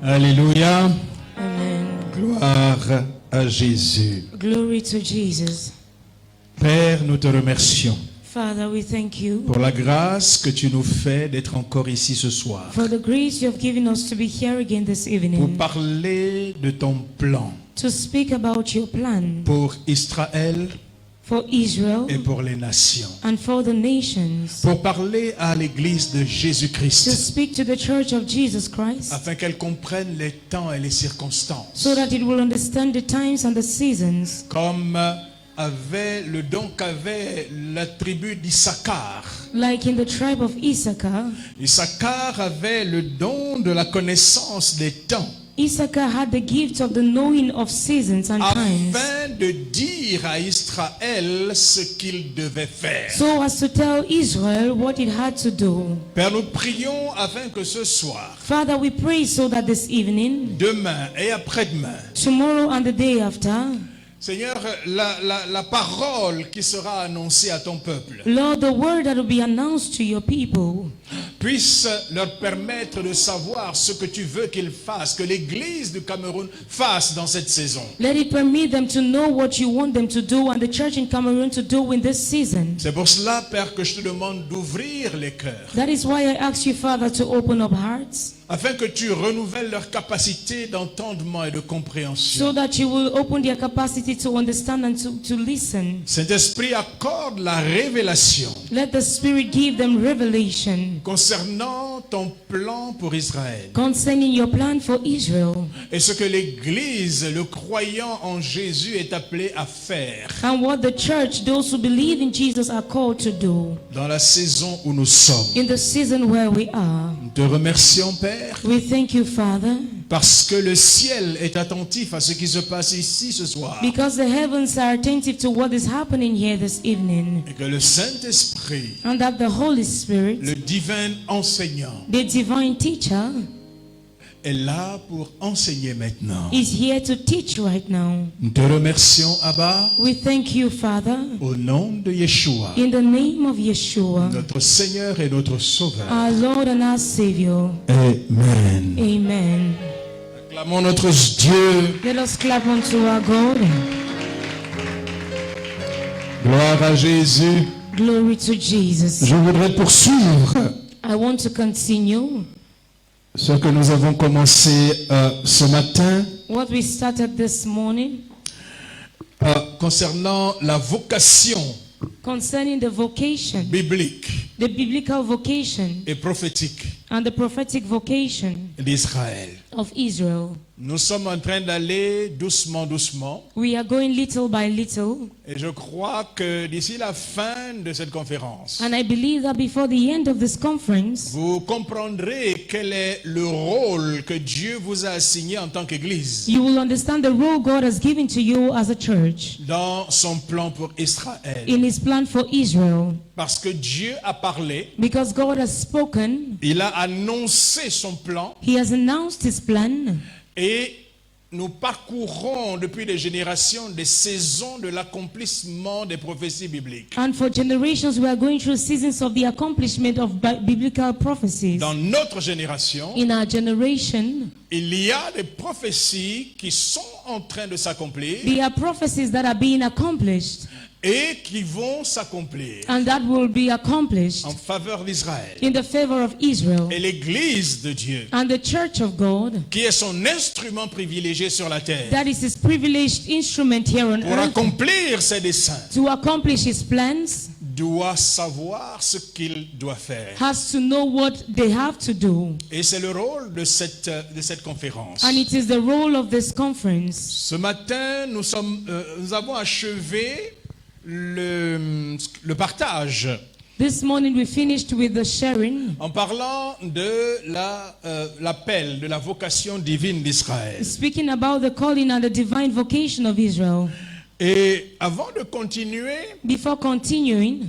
Alléluia. Amen. Gloire à Jésus. Glory to Jesus. Père, nous te remercions Father, we thank you pour la grâce que tu nous fais d'être encore ici ce soir for the grace you have given us to be here again this pour evening parler de ton plan to speak about your plan pour Israël for Israel et pour les nations. and for the nations, Pour parler à l'église de to Jésus-Christ speak to the church of Jesus Christ afin qu'elle comprenne les temps et les circonstances. so that it will understand the times and the seasons, Comme avait le don qu'avait la tribu d'Issachar. like in the tribe of Issachar. Issachar avait le don de la connaissance des temps Issachar had the gift of the knowing of seasons and times, afin de dire à Israël ce qu'il devait faire. so as to tell Israel what it had to do. Père, nous prions afin que ce soir, Father, we pray so that this evening, demain et après-demain, tomorrow and the day after, Seigneur, la parole qui sera annoncée à ton peuple Lord, the word that will be announced to your people puisse leur permettre de savoir ce que tu veux qu'ils fassent, que l'église du Cameroun fasse dans cette saison. let it permit them to know what you want them to do and the church in Cameroon to do in this season. C'est pour cela, Père, que je te demande d'ouvrir les cœurs, That is why I ask you, Father, to open up hearts afin que tu renouvelles leur capacité d'entendement et de compréhension. so that you will open their capacity to understand and to listen. Saint-Esprit, accorde la révélation Let the Spirit give them revelation concernant ton plan pour Israël concerning your plan for Israel et ce que l'Église, le croyant en Jésus, est appelé à faire and what the church, those who believe in Jesus, are called to do dans la saison où nous sommes. in the season where we are. Nous te remercions, Père, We thank you, Father, parce que le ciel est attentif à ce qui se passe ici ce soir because the heavens are attentive to what is happening here this evening, et que le Saint-Esprit, and that the Holy Spirit, le divin enseignant, the divine teacher, est là pour enseigner maintenant. is here to teach right now. Nous te remercions, Abba, We thank you, Father, au nom de Yeshua, in the name of Yeshua, notre Seigneur et notre Sauveur. our Lord and our Savior. Amen. Amen. Acclamons notre Dieu. Let us clap unto our God. Gloire à Jésus. Glory to Jesus. Je voudrais poursuivre I want to continue ce que nous avons commencé ce matin what we started this morning concernant la vocation concerning the vocation, biblique the biblical vocation et prophétique and the prophetic vocation d'Israël. of Israel. Nous sommes en train d'aller doucement, doucement, We are going little by little, et je crois que d'ici la fin de cette conférence, and I believe that before the end of this conference, vous comprendrez quel est le rôle que Dieu vous a assigné en tant qu'Église you will understand the role God has given to you as a church dans son plan pour Israël. in His plan for Israel. Parce que Dieu a parlé, Because God has spoken, il a annoncé son plan, He has announced His plan, et nous parcourons depuis des générations des saisons de l'accomplissement des prophéties bibliques. and for generations we are going through seasons of the accomplishment of biblical prophecies. Dans notre génération, In our generation, il y a des prophéties qui sont en train de s'accomplir there are prophecies that are being accomplished et qui vont s'accomplir and that will be accomplished en faveur d'Israël. in the favor of Israel. Et l'Église de Dieu, And the church of God, qui est son instrument privilégié sur la terre, that is His privileged instrument here on pour earth accomplir ses desseins, to accomplish His plans, doit savoir ce qu'il doit faire. has to know what they have to do. Et c'est le rôle de cette conférence. And it is the role of this conference. Ce matin, nous avons achevé le partage This morning we finished with the sharing, en parlant de l'appel, de la vocation divine d'Israël. speaking about the calling and the divine vocation of Israel. Et avant de continuer Before continuing,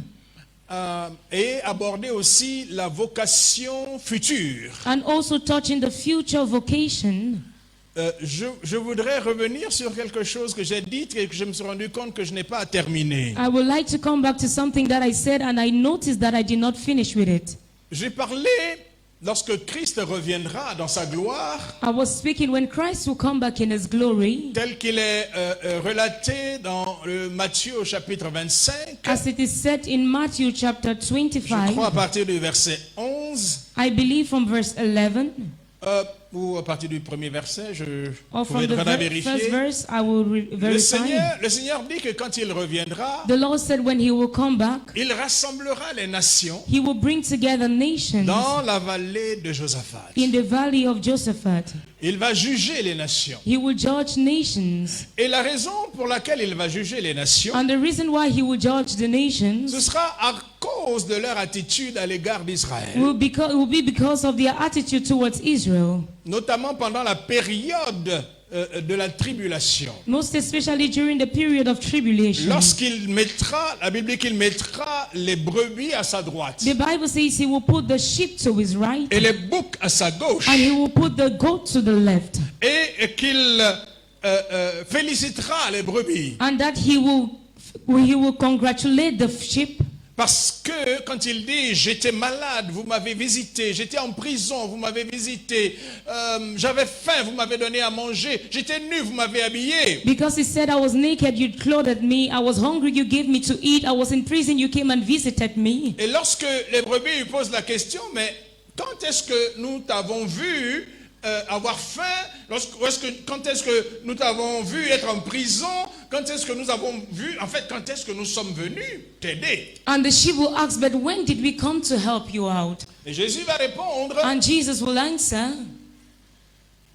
et aborder aussi la vocation future, and also touching the future vocation, je voudrais revenir sur quelque chose que j'ai dit et que je me suis rendu compte que je n'ai pas terminé. I would like to come back to something that I said and I noticed that I did not finish with it. J'ai parlé lorsque Christ reviendra dans sa gloire, I was speaking when Christ will come back in his glory, tel qu'il est relaté dans le Matthieu au chapitre 25, as it is said in Matthew chapter je crois à 25, partir du verset 11, I believe from verse 11, ou à partir du premier verset, je or from pourrais the la first vérifier. verse, I will Le verify. Seigneur dit que quand il reviendra, The Lord said when he will come back, il rassemblera les nations he will bring together nations dans la vallée de Josaphat. in the valley of Josaphat. Il va juger les nations. He will judge nations. Et la raison pour laquelle il va juger les nations, And the reason why he will judge the ce nations sera à cause de leur attitude à l'égard d'Israël, will be because of their attitude towards Israel, notamment pendant la période de la tribulation. most especially during the period of tribulation. Lorsqu'il mettra, la Bible dit qu'il mettra les brebis à sa droite The Bible says he will put the sheep to his right et les boucs à sa gauche, and he will put the goat to the left, et qu'il félicitera les brebis. and that he will congratulate the sheep. Parce que quand il dit j'étais malade, vous m'avez visité, j'étais en prison, vous m'avez visité, j'avais faim, vous m'avez donné à manger, j'étais nu, vous m'avez habillé. Because he said, I was naked, you clothed me, I was hungry, you gave me to eat, I was in prison, you came and visited me. Et lorsque les brebis lui posent la question, mais quand est-ce que nous t'avons vu avoir faim, quand est-ce que nous t'avons vu être en prison, quand est-ce que nous avons vu, en fait, quand est-ce que nous sommes venus t'aider? And the sheep will ask, but when did we come to help you out? Et Jésus va répondre, And Jesus will answer,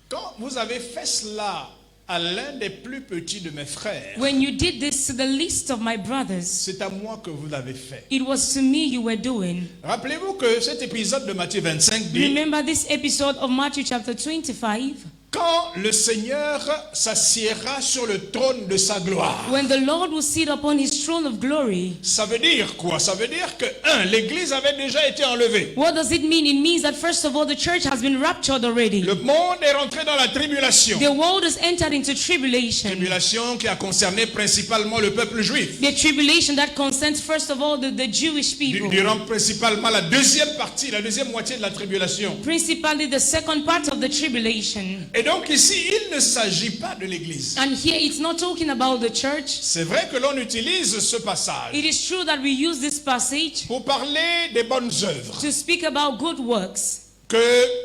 quand vous avez fait cela à l'un des plus petits de mes frères, when you did this to the least of my brothers, c'est à moi que vous l'avez fait. it was to me you were doing. Rappelez-vous que cet épisode de Matthieu 25 dit, Remember this episode of Matthew chapter 25? quand le Seigneur s'assiera sur le trône de sa gloire. When the Lord will sit upon his throne of glory. Ça veut dire quoi? Ça veut dire que, l'Église avait déjà été enlevée. What does it mean? It means that first of all, the church has been raptured already. Le monde est rentré dans la tribulation. The world has entered into tribulation. Tribulation qui a concerné principalement le peuple juif. The tribulation that concerns first of all the Jewish people. Durant principalement la deuxième partie, la deuxième moitié de la tribulation. Principally the second part of the tribulation. Et donc ici, il ne s'agit pas de l'Église. And here it's not talking about the church. C'est vrai que l'on utilise ce passage It is true that we use this passage pour parler des bonnes œuvres to speak about good works que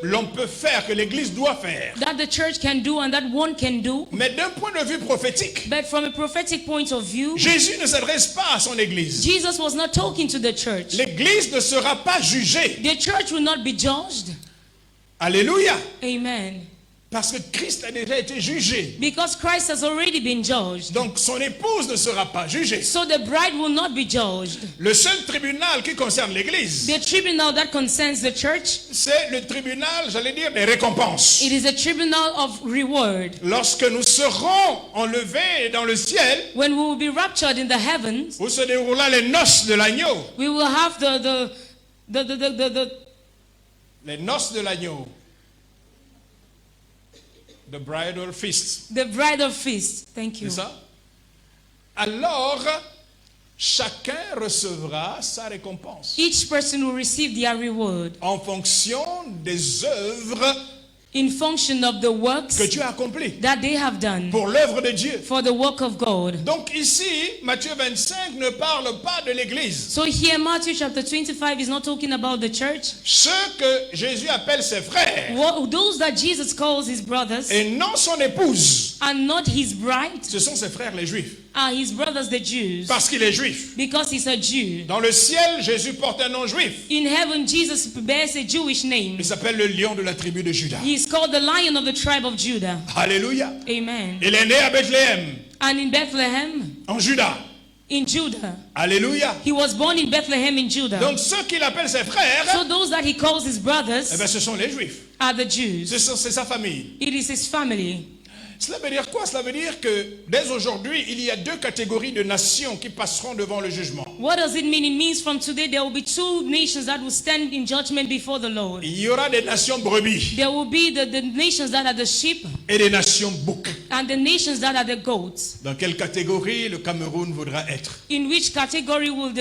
l'on peut faire, que l'Église doit faire. that the church can do and that one can do. Mais d'un point de vue prophétique, But from a prophetic point of view, Jésus ne s'adresse pas à son Église. Jesus was not talking to the church. L'Église ne sera pas jugée. The church will not be judged. Alléluia. Amen. Parce que Christ a déjà été jugé. Because Christ has already been judged. Donc son épouse ne sera pas jugée. So the bride will not be judged. Le seul tribunal qui concerne l'Église, The tribunal that concerns the church, c'est le tribunal, j'allais dire, des récompenses. it is a tribunal of reward. Lorsque nous serons enlevés dans le ciel, When we will be raptured in the heavens, où se déroulera les noces de l'agneau. we will have Les noces de l'agneau. The bridal feast. the bridal feast. Thank you. C'est ça? Alors, chacun recevra sa récompense Each person will receive their reward en fonction des œuvres in function of the works que tu as accomplies that they have done pour l'œuvre de Dieu. for the work of God. Donc ici, Matthieu 25 ne parle pas de l'Église. So here Matthew chapter 25 is not talking about the church. Ceux que Jésus appelle ses frères Those that Jesus calls his brothers et non son épouse, and not his bride ce sont ses frères les Juifs. are his brothers the Jews, Parce qu'il est juif. because he's a Jew. Dans le ciel, Jésus porte un nom juif. In heaven, Jesus bears a Jewish name. Il s'appelle le lion de la tribu de Juda. He is called the Lion of the tribe of Judah. Alléluia. Amen. Il est né à Bethléem, And in Bethlehem, en Juda. in Judah. Alléluia. He was born in Bethlehem in Judah. Donc ceux qu'il appelle ses frères, So those that he calls his eh brothers bien, ce sont les juifs. are the Jews. C'est sa famille. It is his family. Cela veut dire quoi? Cela veut dire que dès aujourd'hui, il y a deux catégories de nations qui passeront devant le jugement. What does it mean? It means from today there will be two nations that will stand in judgment before the Lord. Il y aura des nations brebis There will be the nations that are the sheep et des nations boucs. And the nations that are the goats. Dans quelle catégorie le Cameroun voudra être? In which category will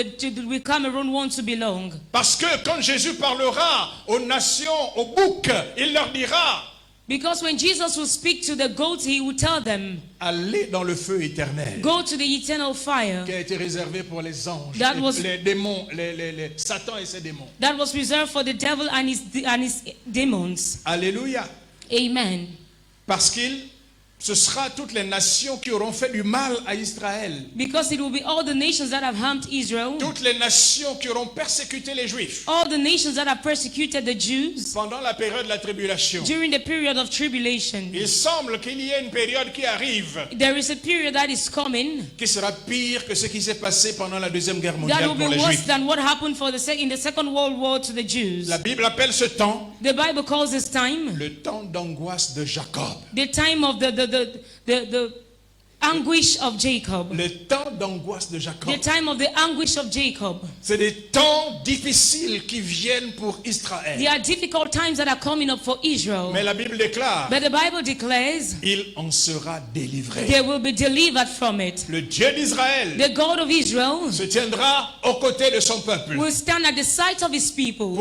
will Cameroon want to belong? Parce que quand Jésus parlera aux nations, aux boucs, il leur dira, Because when Jesus will speak to the goats, he will tell them, allez dans le feu éternel go to the eternal fire qui a été réservé pour les anges, That was- les démons, les Satan et ses démons. that was reserved for the devil and his demons. Alléluia. Amen. Parce ce sera toutes les nations qui auront fait du mal à Israël. Because it will be all the nations that have harmed Israel, Toutes les nations qui auront persécuté les Juifs all the nations that have persecuted the Jews pendant la période de la tribulation. during the period of tribulation. Il semble qu'il y ait une période qui arrive There is a period that is coming qui sera pire que ce qui s'est passé pendant la Deuxième Guerre that mondiale will pour be les worse Juifs. than what happened in the Second World War to the Jews. La Bible appelle ce temps The Bible calls this time le temps d'angoisse de Jacob. the time of the anguish of Jacob. Le temps d'angoisse de Jacob. The time of the anguish of Jacob. C'est des temps difficiles qui viennent pour Israël. There are difficult times that are coming up for Israel. Mais la Bible déclare, But the Bible declares il en sera délivré. they will be delivered from it. Le Dieu d'Israël The God of Israel se tiendra aux côtés de son peuple will stand at the side of his people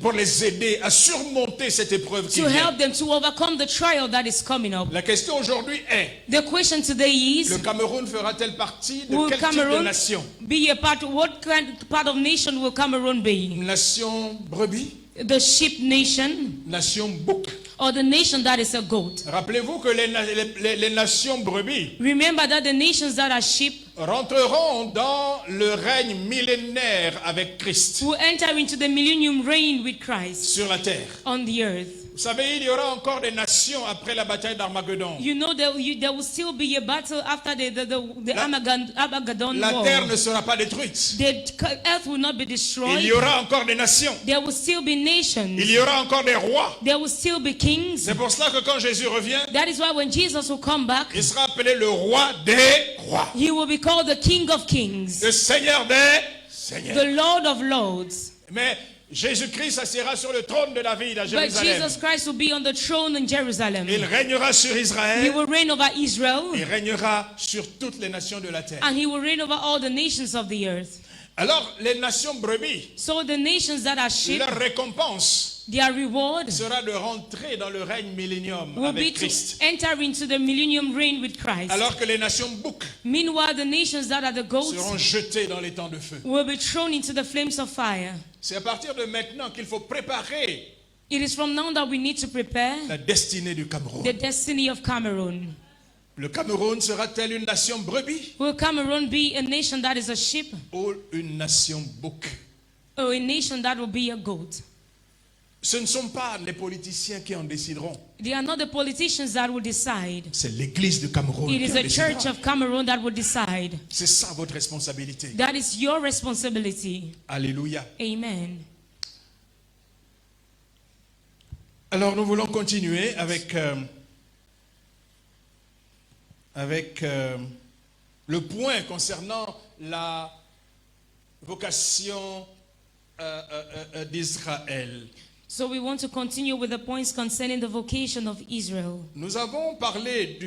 pour les aider à surmonter cette épreuve qui to vient. help them to overcome the trial that is coming up. La question aujourd'hui est, The question today is, le Cameroun fera-t-elle partie de will quel type de Cameroon nation? be a part? What part of nation will Cameroon be? Une nation brebis? The sheep nation Nation bouc? or the nation that is a goat? Rappelez-vous que les nations brebis Remember that the nations that are sheep rentreront dans le règne millénaire avec Christ will enter into the millennium reign with Christ sur la terre. on the earth. Vous savez, il y aura encore des nations après la bataille d'Armageddon. You know there will still be a battle after the Armageddon La war. terre ne sera pas détruite. The earth will not be Il destroyed. y aura encore des nations. There will still be nations. Il y aura encore des rois. There will still be kings. C'est pour cela que quand Jésus revient, That is why when Jesus will come back, il sera appelé le roi des rois, he will be called the King of Kings, le Seigneur des seigneurs. the Lord of Lords. Mais Jésus-Christ s'assiera sur le trône de David à But Jérusalem. Jesus Christ will be on the throne in Jerusalem. Il régnera sur He Israël. will reign over Israel, Il régnera sur toutes les nations de la terre. and he will reign over all the nations of the earth. Alors, les nations brebis, So the nations that are sheep, leur récompense their reward sera de rentrer dans le règne millénium will be avec to Christ. enter into the millennium reign with Christ. Alors que les nations boucs Meanwhile, the nations that are the goats seront jetées dans les temps de feu. will be thrown into the flames of fire. C'est à partir de maintenant qu'il faut préparer It is from now that we need to prepare la destinée du Cameroun. the destiny of Cameroon. Le Cameroun sera-t-elle une nation brebis Will Cameroon be a nation that is a sheep ou une nation bouc? or a nation that will be a goat? Ce ne sont pas les politiciens qui en décideront. They are not the politicians that will decide. C'est l'église du Cameroun It qui is en the church décidera. of Cameroon that will decide. C'est ça votre responsabilité. That is your responsibility. Alléluia. Amen. Alors nous voulons continuer avec le point concernant la vocation d'Israël. So we want to continue with the points concerning the vocation of Israel. Nous avons parlé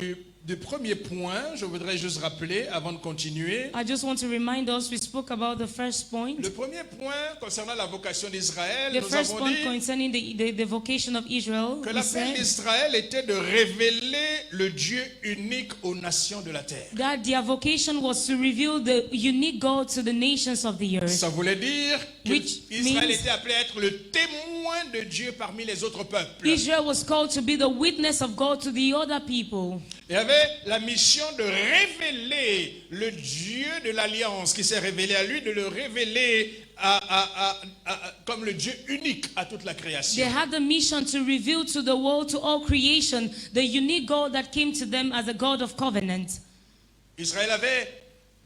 du premier point, je voudrais juste rappeler avant de continuer. I just want to remind us, we spoke about the first point. Le premier point concernant la vocation d'Israël, The nous first avons point dit concerning the vocation of Israel. que We l'appel said d'Israël était de révéler le Dieu unique aux nations de la terre. that their vocation was to reveal the unique God to the nations of the earth. Ça voulait dire Which qu'Israël means- était appelé à être le témoin de Dieu parmi les autres peuples. Israel was called to be the witness of God to the other people. Il avait la mission de révéler le Dieu de l'Alliance qui s'est révélé à lui, de le révéler comme le Dieu unique à toute la They création. had the mission to reveal to the world, to all creation, the unique God that came to them as a God of covenant. Israël avait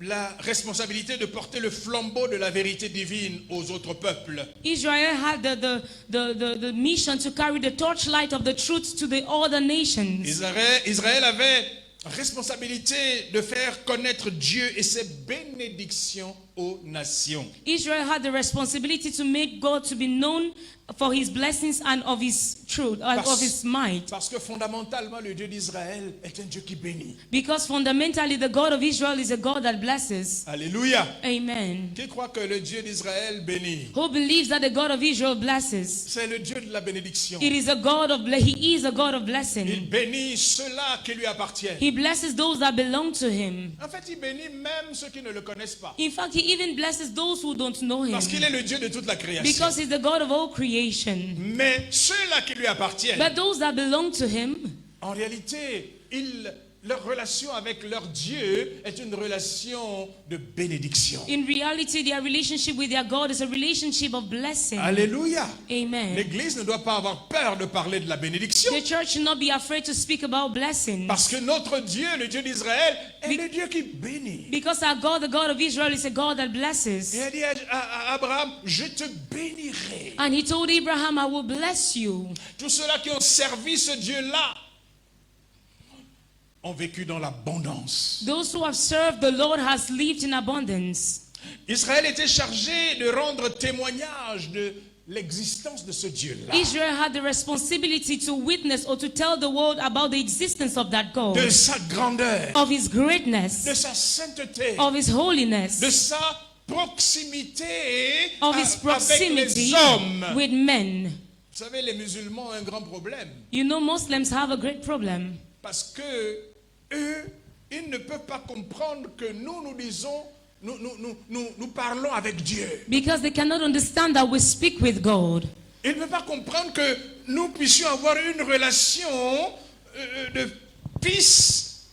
la responsabilité de porter le flambeau de la vérité divine aux autres peuples. Israel had the mission to carry the torchlight of the truth to the other nations. Israël avait responsabilité de faire connaître Dieu et ses bénédictions aux nations. Israel had the responsibility to make God to be known for his blessings and of his truth, of his might. Parce que fondamentalement, le Dieu d'Israël est un Dieu qui bénit. Because fundamentally, the God of Israel is a God that blesses. Alléluia. Amen. Qui croit que le Dieu d'Israël bénit? Who believes that the God of Israel blesses? C'est le Dieu de la bénédiction. It is a God of He is a God of Il blessing. bénit ceux-là qui lui appartiennent. He blesses those that belong to him. En fait, il bénit même ceux qui ne le connaissent pas. In fact, he even blesses those who don't know him. Parce qu'il est le Dieu de toute la création. Because he's the God of all creation. Mais ceux-là qui lui appartiennent, But those that belong to him, en réalité, leur relation avec leur Dieu est une relation de bénédiction. in reality, their relationship with their God is a relationship of blessing. Alléluia. Amen. L'Église ne doit pas avoir peur de parler de la bénédiction. The church should not be afraid to speak about blessings. Parce que notre Dieu, le Dieu d'Israël, est le Dieu qui bénit. Because our God, the God of Israel, is a God that blesses. Et il dit à Abraham, je te bénirai. And he told Abraham, I will bless you. Tous ceux-là qui ont servi ce Dieu-là ont vécu dans l'abondance. Those who have served the Lord has lived in abundance. Israël était chargé de rendre témoignage de l'existence de ce Dieu-là, Israel had the responsibility to witness or to tell the world about the existence of that God, de sa grandeur, of his greatness, de sa sainteté, of his holiness, de sa proximité of his avec proximity les hommes. with men. Vous savez, les musulmans ont un grand problème You know, Muslims have a great problem parce que eux, ils ne peuvent pas comprendre que nous disons, nous parlons avec Dieu. because they cannot understand that we speak with God. Ils ne peuvent pas comprendre que nous puissions avoir une relation de fils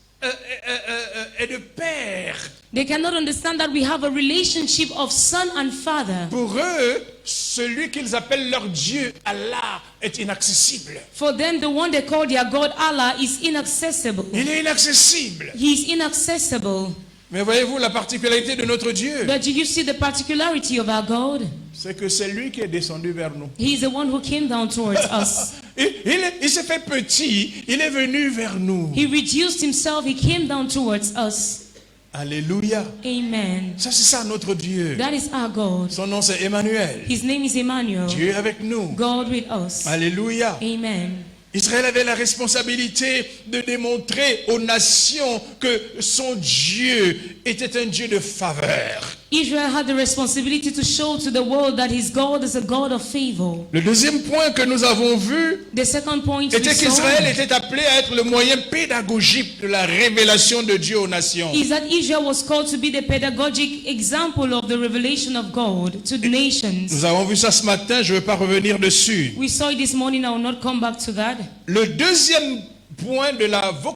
et de père. They cannot understand that we have a relationship of son and father. Pour eux, celui qu'ils appellent leur Dieu, Allah, est inaccessible. For them, the one they call their God, Allah, is inaccessible. Il est inaccessible. He is inaccessible. Mais voyez-vous la particularité de notre Dieu? But do you see the particularity of our God? C'est que c'est lui qui est descendu vers nous. He is the one who came down towards us. Il s'est fait petit, il est venu vers nous. He reduced himself, he came down towards us. Alléluia. Amen. Ça, c'est ça notre Dieu. That is our God. Son nom, c'est Emmanuel. His name is Emmanuel. Dieu avec nous. God with us. Alléluia. Amen. Israël avait la responsabilité de démontrer aux nations que son Dieu était un Dieu de faveur. Israel had the responsibility to show to the world that his God is a God of favor. Le deuxième point que nous avons vu The second point we était qu'Israël saw était appelé à être le moyen pédagogique de la révélation de Dieu aux nations. is that Israel was called to be the pedagogic example of the revelation of God to the nations. Nous avons vu ça ce matin, je ne vais pas revenir dessus. We saw it this morning, I will not come back to that. Le deuxième point de la vocation,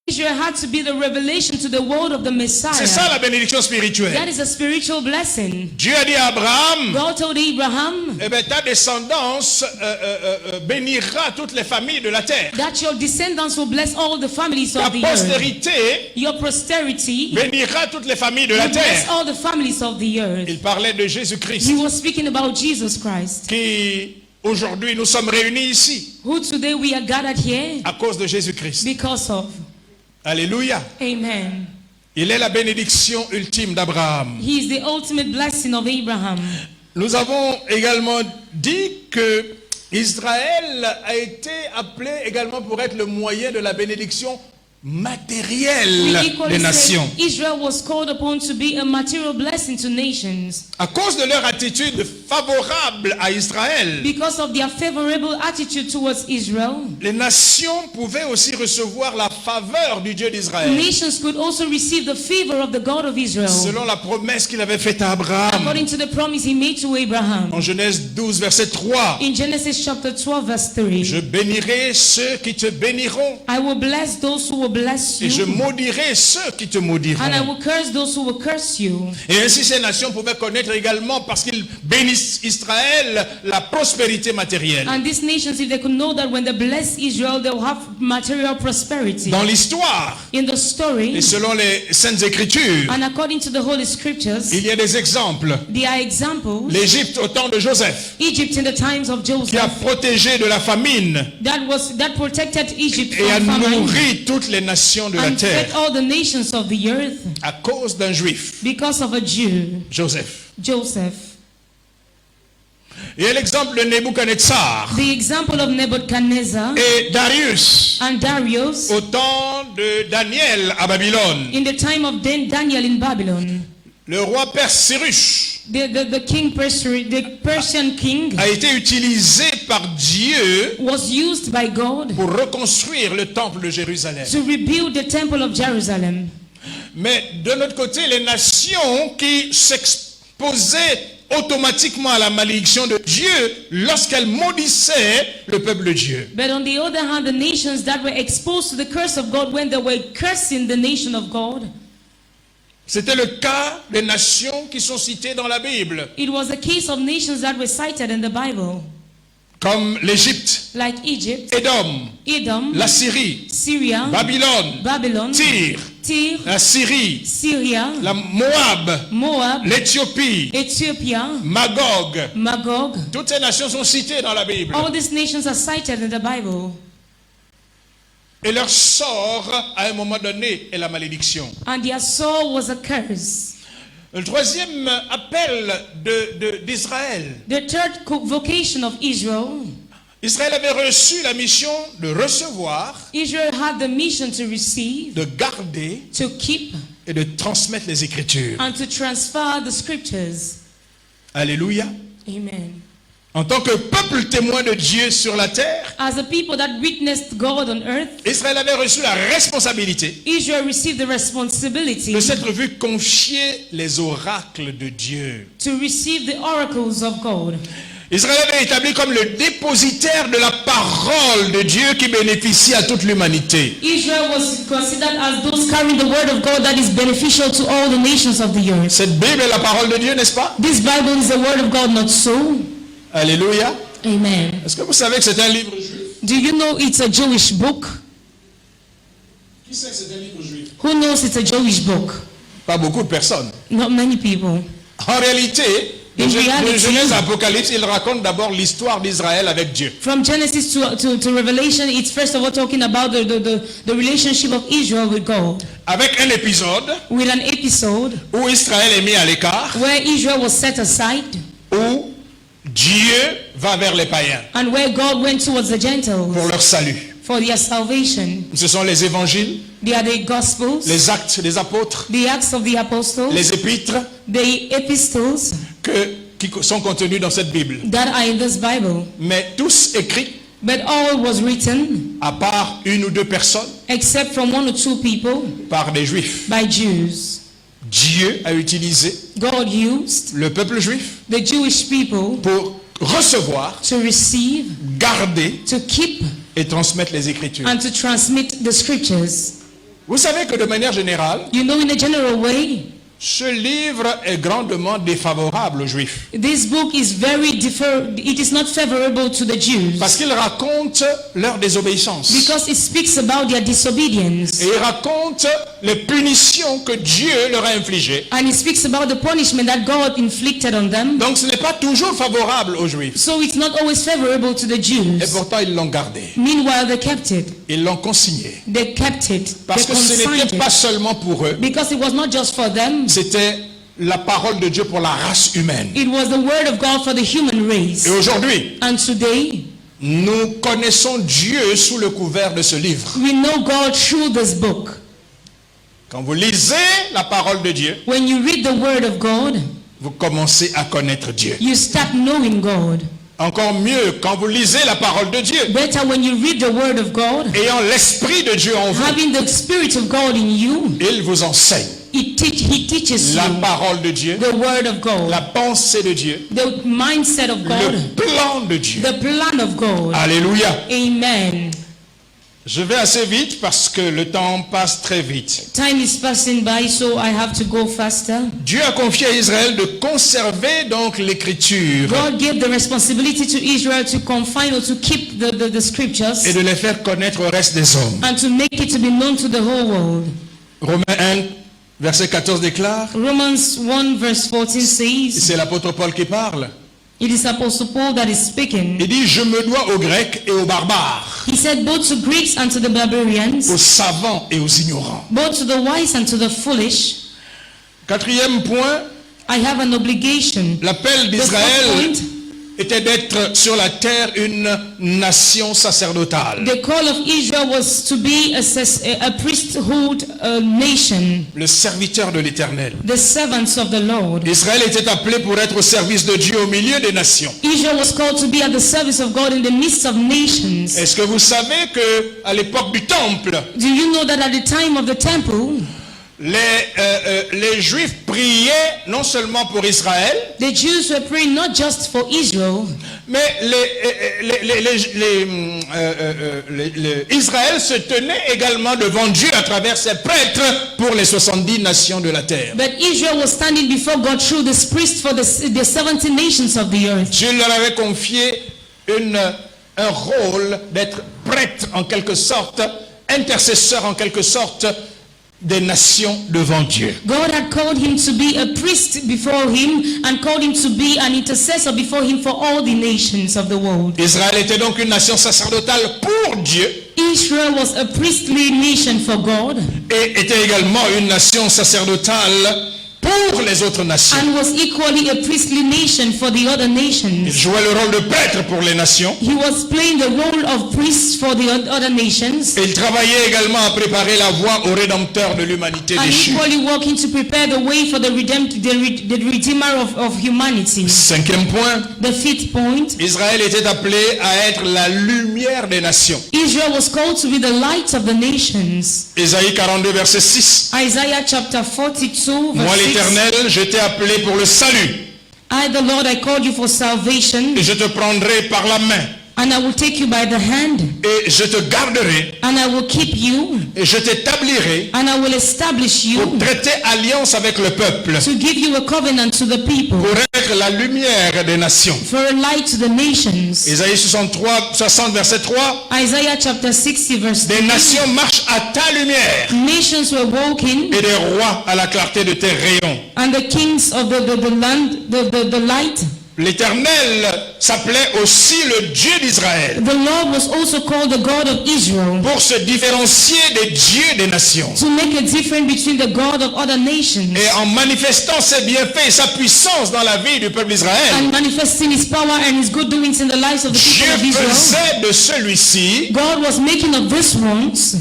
Israel had to be the revelation to the world of the Messiah. c'est ça la bénédiction spirituelle. That is a spiritual blessing. Dieu a dit à Abraham, God told Abraham eh bien, ta descendance bénira toutes les familles de la terre. that your descendants will bless all the families Ta of the earth. postérité Your posterity bénira toutes les familles de la will bless terre. all the families of the earth. Il parlait de Jésus-Christ, He was speaking about Jesus Christ, qui aujourd'hui nous sommes réunis ici who today we are gathered here à cause de Jésus-Christ. because of. Alléluia. Amen. Il est la bénédiction ultime d'Abraham. He is the ultimate blessing of Abraham. Nous avons également dit que Israël a été appelé également pour être le moyen de la bénédiction We matérielle equally des nations. said Israel was called upon to be a material blessing to nations À cause de leur attitude favorable à Israël, because of their favorable attitude towards Israel. les nations pouvaient aussi recevoir la faveur du Dieu d'Israël, Nations could also receive the favor of the God of Israel selon la promesse qu'il avait faite à Abraham. according to the promise he made to Abraham. En Genèse 12, verset 3, In Genesis chapter 12 verse 3, je bénirai ceux qui te béniront I will bless those who will bless Et je you, maudirai ceux qui te maudiront. and I will curse those who will curse you. Et ainsi ces nations pouvaient connaître également, parce qu'ils bénissent Israël, la prospérité matérielle. And these nations, if they could know that when they bless Israel, they will have material prosperity. Dans l'histoire, In the story, et selon les Saintes Écritures, and according to the Holy Scriptures, il y a des exemples. there are examples. L'Égypte au temps de Joseph, Egypt in the times of qui a Joseph, protégé de la famine that protected Egypt et a from famine nourri toutes les nations de la and fed terre all the nations of the earth à cause d'un juif, because of a Jew, Joseph. Joseph. Il y a l'exemple de Nebuchadnezzar The example of Nebuchadnezzar et Darius and Darius au temps de Daniel à Babylone. in the time of Daniel in Babylon. Le roi perse Cyrus The king, the Persian king, a été utilisé par Dieu was used by God pour reconstruire le temple de Jérusalem. to rebuild the temple of Jerusalem. Mais de l'autre côté, les nations qui s'exposaient automatiquement à la malédiction de Dieu lorsqu'elles maudissaient le peuple de Dieu. But on the other hand, the nations that were exposed to the curse of God when they were cursing the nation of God, C'était le cas des nations qui sont citées dans la Bible, it was a case of nations that were cited in the Bible, comme l'Égypte, like Egypt, Édom, Edom, la Syrie, Syria, Babylone, Babylon, Tyr, Tyr, la Syrie, Syria, la Moab, Moab, l'Éthiopie, Ethiopia, Magog. Magog. Toutes ces nations sont citées dans la Bible. All these nations are cited in the Bible. Et leur sort, à un moment donné, est la malédiction. And their soul was a curse. Le troisième appel d'Israël. The third vocation of Israel, Israël avait reçu la mission de recevoir, Israel had the mission to receive, de garder to keep, et de transmettre les Écritures. and to transfer the scriptures. Alléluia. Amen. En tant que peuple témoin de Dieu sur la terre, As a people that witnessed God on earth, Israël avait reçu la responsabilité Israel received the responsibility de s'être vu confier les oracles de Dieu. to receive the oracles of God. Israël avait établi comme le dépositaire de la parole de Dieu qui bénéficie à toute l'humanité. Israel was considered as those carrying the word of God that is beneficial to all the nations of the earth. Cette Bible est la parole de Dieu, n'est-ce pas? This Bible is the word of God, not so? Alléluia. Amen. Est-ce que vous savez que c'est un livre juif? Do you know it's a Jewish book? Qui sait que c'est un livre juif? Who knows it's a Jewish book? Pas beaucoup de personnes. Not many people. En réalité, de In reality, Genèse à Apocalypse, il raconte d'abord l'histoire d'Israël avec Dieu. From Genesis to Revelation, it's first of all talking about the relationship of Israel with God. Avec un épisode With an episode où Israël est mis à l'écart, where Israel was set aside où Dieu va vers les païens and where God went towards the Gentiles pour leur salut. for their salvation. Ce sont les évangiles, They are the Gospels, les actes des apôtres, the Acts of the Apostles, les épîtres the epistles qui sont contenus dans cette Bible. that are in this Bible. Mais tous écrits But all was written, à part une ou deux personnes except from one or two people, par des juifs. by Jews. Dieu a utilisé God used le peuple juif the Jewish people pour recevoir, to receive, garder to keep, et transmettre les Écritures. and to transmit the scriptures. Vous savez que de manière générale, You know, in a general way, ce livre est grandement défavorable aux Juifs. this book is it is not favorable to the Jews Parce qu'il raconte leur désobéissance. because it speaks about their disobedience. Et il raconte les punitions que Dieu leur a infligées. And it speaks about the punishment that God inflicted on them. Donc ce n'est pas toujours favorable aux Juifs. So it's not always favorable to the Et Jews. pourtant ils l'ont gardé. Meanwhile, they kept it. Ils l'ont consigné. They kept it. Parce They que ce consigned n'était it. pas seulement pour eux. Because it was not just for them. C'était la parole de Dieu pour la race humaine. It was the word of God for the human race. Et aujourd'hui, And today, nous connaissons Dieu sous le couvert de ce livre. we know God through this book. Quand vous lisez la parole de Dieu, When you read the word of God, vous commencez à connaître Dieu. you start knowing God. Encore mieux, quand vous lisez la parole de Dieu, Better when you read the word of God, ayant l'Esprit de Dieu en vous, having the Spirit of God in you, il vous enseigne He teaches la you parole de Dieu, the word of God, la pensée de Dieu, the mindset of le God, plan de Dieu. the plan of God. Alléluia. Amen. Je vais assez vite parce que le temps passe très vite. Time is passing by, so I have to go faster. Dieu a confié à Israël de conserver donc l'écriture God gave the responsibility to Israel to confine or to keep the scriptures et de les faire connaître au reste des hommes. and to make it to be known to the whole world. Romains 1, verset 14 déclare, Romans 1 verse 14 et says, c'est l'apôtre Paul qui parle, it is Apostle Paul that is speaking. il dit « Je me dois aux Grecs et aux barbares, He said both to Greeks and to the barbarians, aux savants et aux ignorants. both to the wise and to the foolish. » Quatrième point, I have an obligation. l'appel The d'Israël fourth point, était d'être sur la terre une nation sacerdotale. the call of Israel was to be a priesthood nation, Le serviteur de l'Éternel. the servants of the Lord. Israël était appelé pour être au service de Dieu au milieu des nations. Israel was called to be at the service of God in the midst of nations. Est-ce que vous savez que à l'époque du temple, Do you know that at the time of the temple, les Juifs priaient non seulement pour Israël, the Jews were praying not just for Israel, mais Israël se tenait également devant Dieu à travers ses prêtres pour les 70 nations de la terre. but Israel was standing before God through this priest for the 70 nations of the earth. Dieu leur avait confié un rôle d'être prêtre en quelque sorte, intercesseur en quelque sorte des nations devant Dieu. God had called him to be a priest before him and called him to be an intercessor before him for all the nations of the world. Israël était donc une nation sacerdotale pour Dieu Israel was a priestly nation for God et était également une nation sacerdotale pour les autres nations. and was equally a priestly nation for the other Il nations. jouait le rôle de prêtre pour les nations He was playing the role of priest for the other nations et il travaillait également à préparer la voie au Rédempteur de l'humanité and déchue. equally working to prepare the way for the Redeemer of humanity. Cinquième point, The fifth point, Israël était appelé à être la lumière des nations. Israel was called to be the light of the nations. Ésaïe 42 verset 6. Isaiah chapter 42 Moi verse 6. l'Éternel, je t'ai appelé pour le salut I, the Lord, I called you for salvation, et je te prendrai par la main and I will take you by the hand, et je te garderai and I will keep you, et je t'établirai and I will establish pour you traiter alliance avec le peuple, to give you a covenant to the people, pour être la lumière des nations. for a light to the nations. Ésaïe 60 verset 3. Isaiah chapter 60 verse Des 3. nations marchent à ta lumière Nations were walking, et des rois à la clarté de tes rayons. and the kings of the land, the light. L'Éternel s'appelait aussi le Dieu d'Israël The Lord was also called the God of Israel, pour se différencier des dieux des nations. to make a difference between the God of other nations, Et en manifestant ses bienfaits et sa puissance dans la vie du peuple d'Israël, and manifesting his power and his good doings in the lives of the people of Dieu Israel. faisait de celui-ci, God was making of these ones,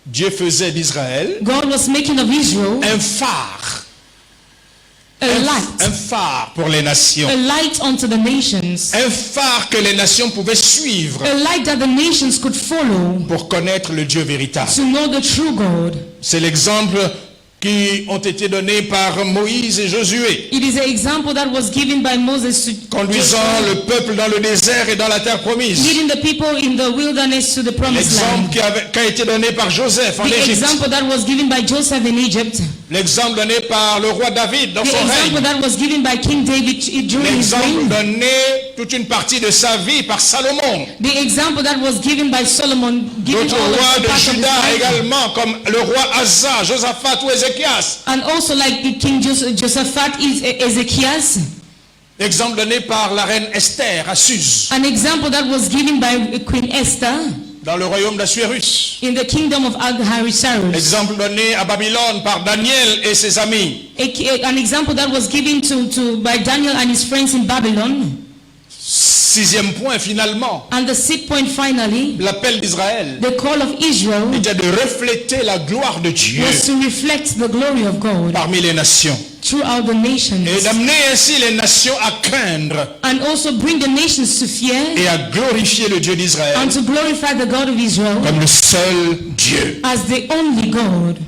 Dieu faisait d'Israël God was making of Israel un phare, a un light, phare pour les nations, a light unto the nations, un phare que les nations pouvaient suivre a light that the nations could follow pour connaître le Dieu véritable. to know the true God. C'est l'exemple qui ont été donnés par Moïse et Josué, It is an example that was given by Moses to conduisant Joshua, le peuple dans le désert et dans la terre promise. leading the people in the wilderness to the promised L'exemple land. qui a été donné par Joseph en The Égypte. example that was given by Joseph in Egypt. L'exemple donné par le roi David dans The son example règne. that was given by King David during his L'exemple reign. donné toute une partie de sa vie par Salomon. The example that was given by Solomon, given D'autres all rois of the de part of his Juda life. également, comme le roi Asa, Josaphat ou Ézéchias. And also like the King Josaphat is Ezekias. L'exemple donné par la reine Esther à Suse, An example that was given by Queen Esther dans le royaume d'Assuérus. in the kingdom of Ahasuerus. L'exemple donné à Babylone par Daniel et ses amis. An example that was given by Daniel and his friends in Babylon. Sixième point finalement, And the sixth point finally, l'appel d'Israël the call of Israel était de refléter la gloire de Dieu was to reflect the glory of God parmi les nations throughout the nations. et d'amener ainsi les nations à craindre And also bring the nations to fear et à glorifier le Dieu d'Israël and to glorify the God of Israel comme le seul Dieu. as the only God.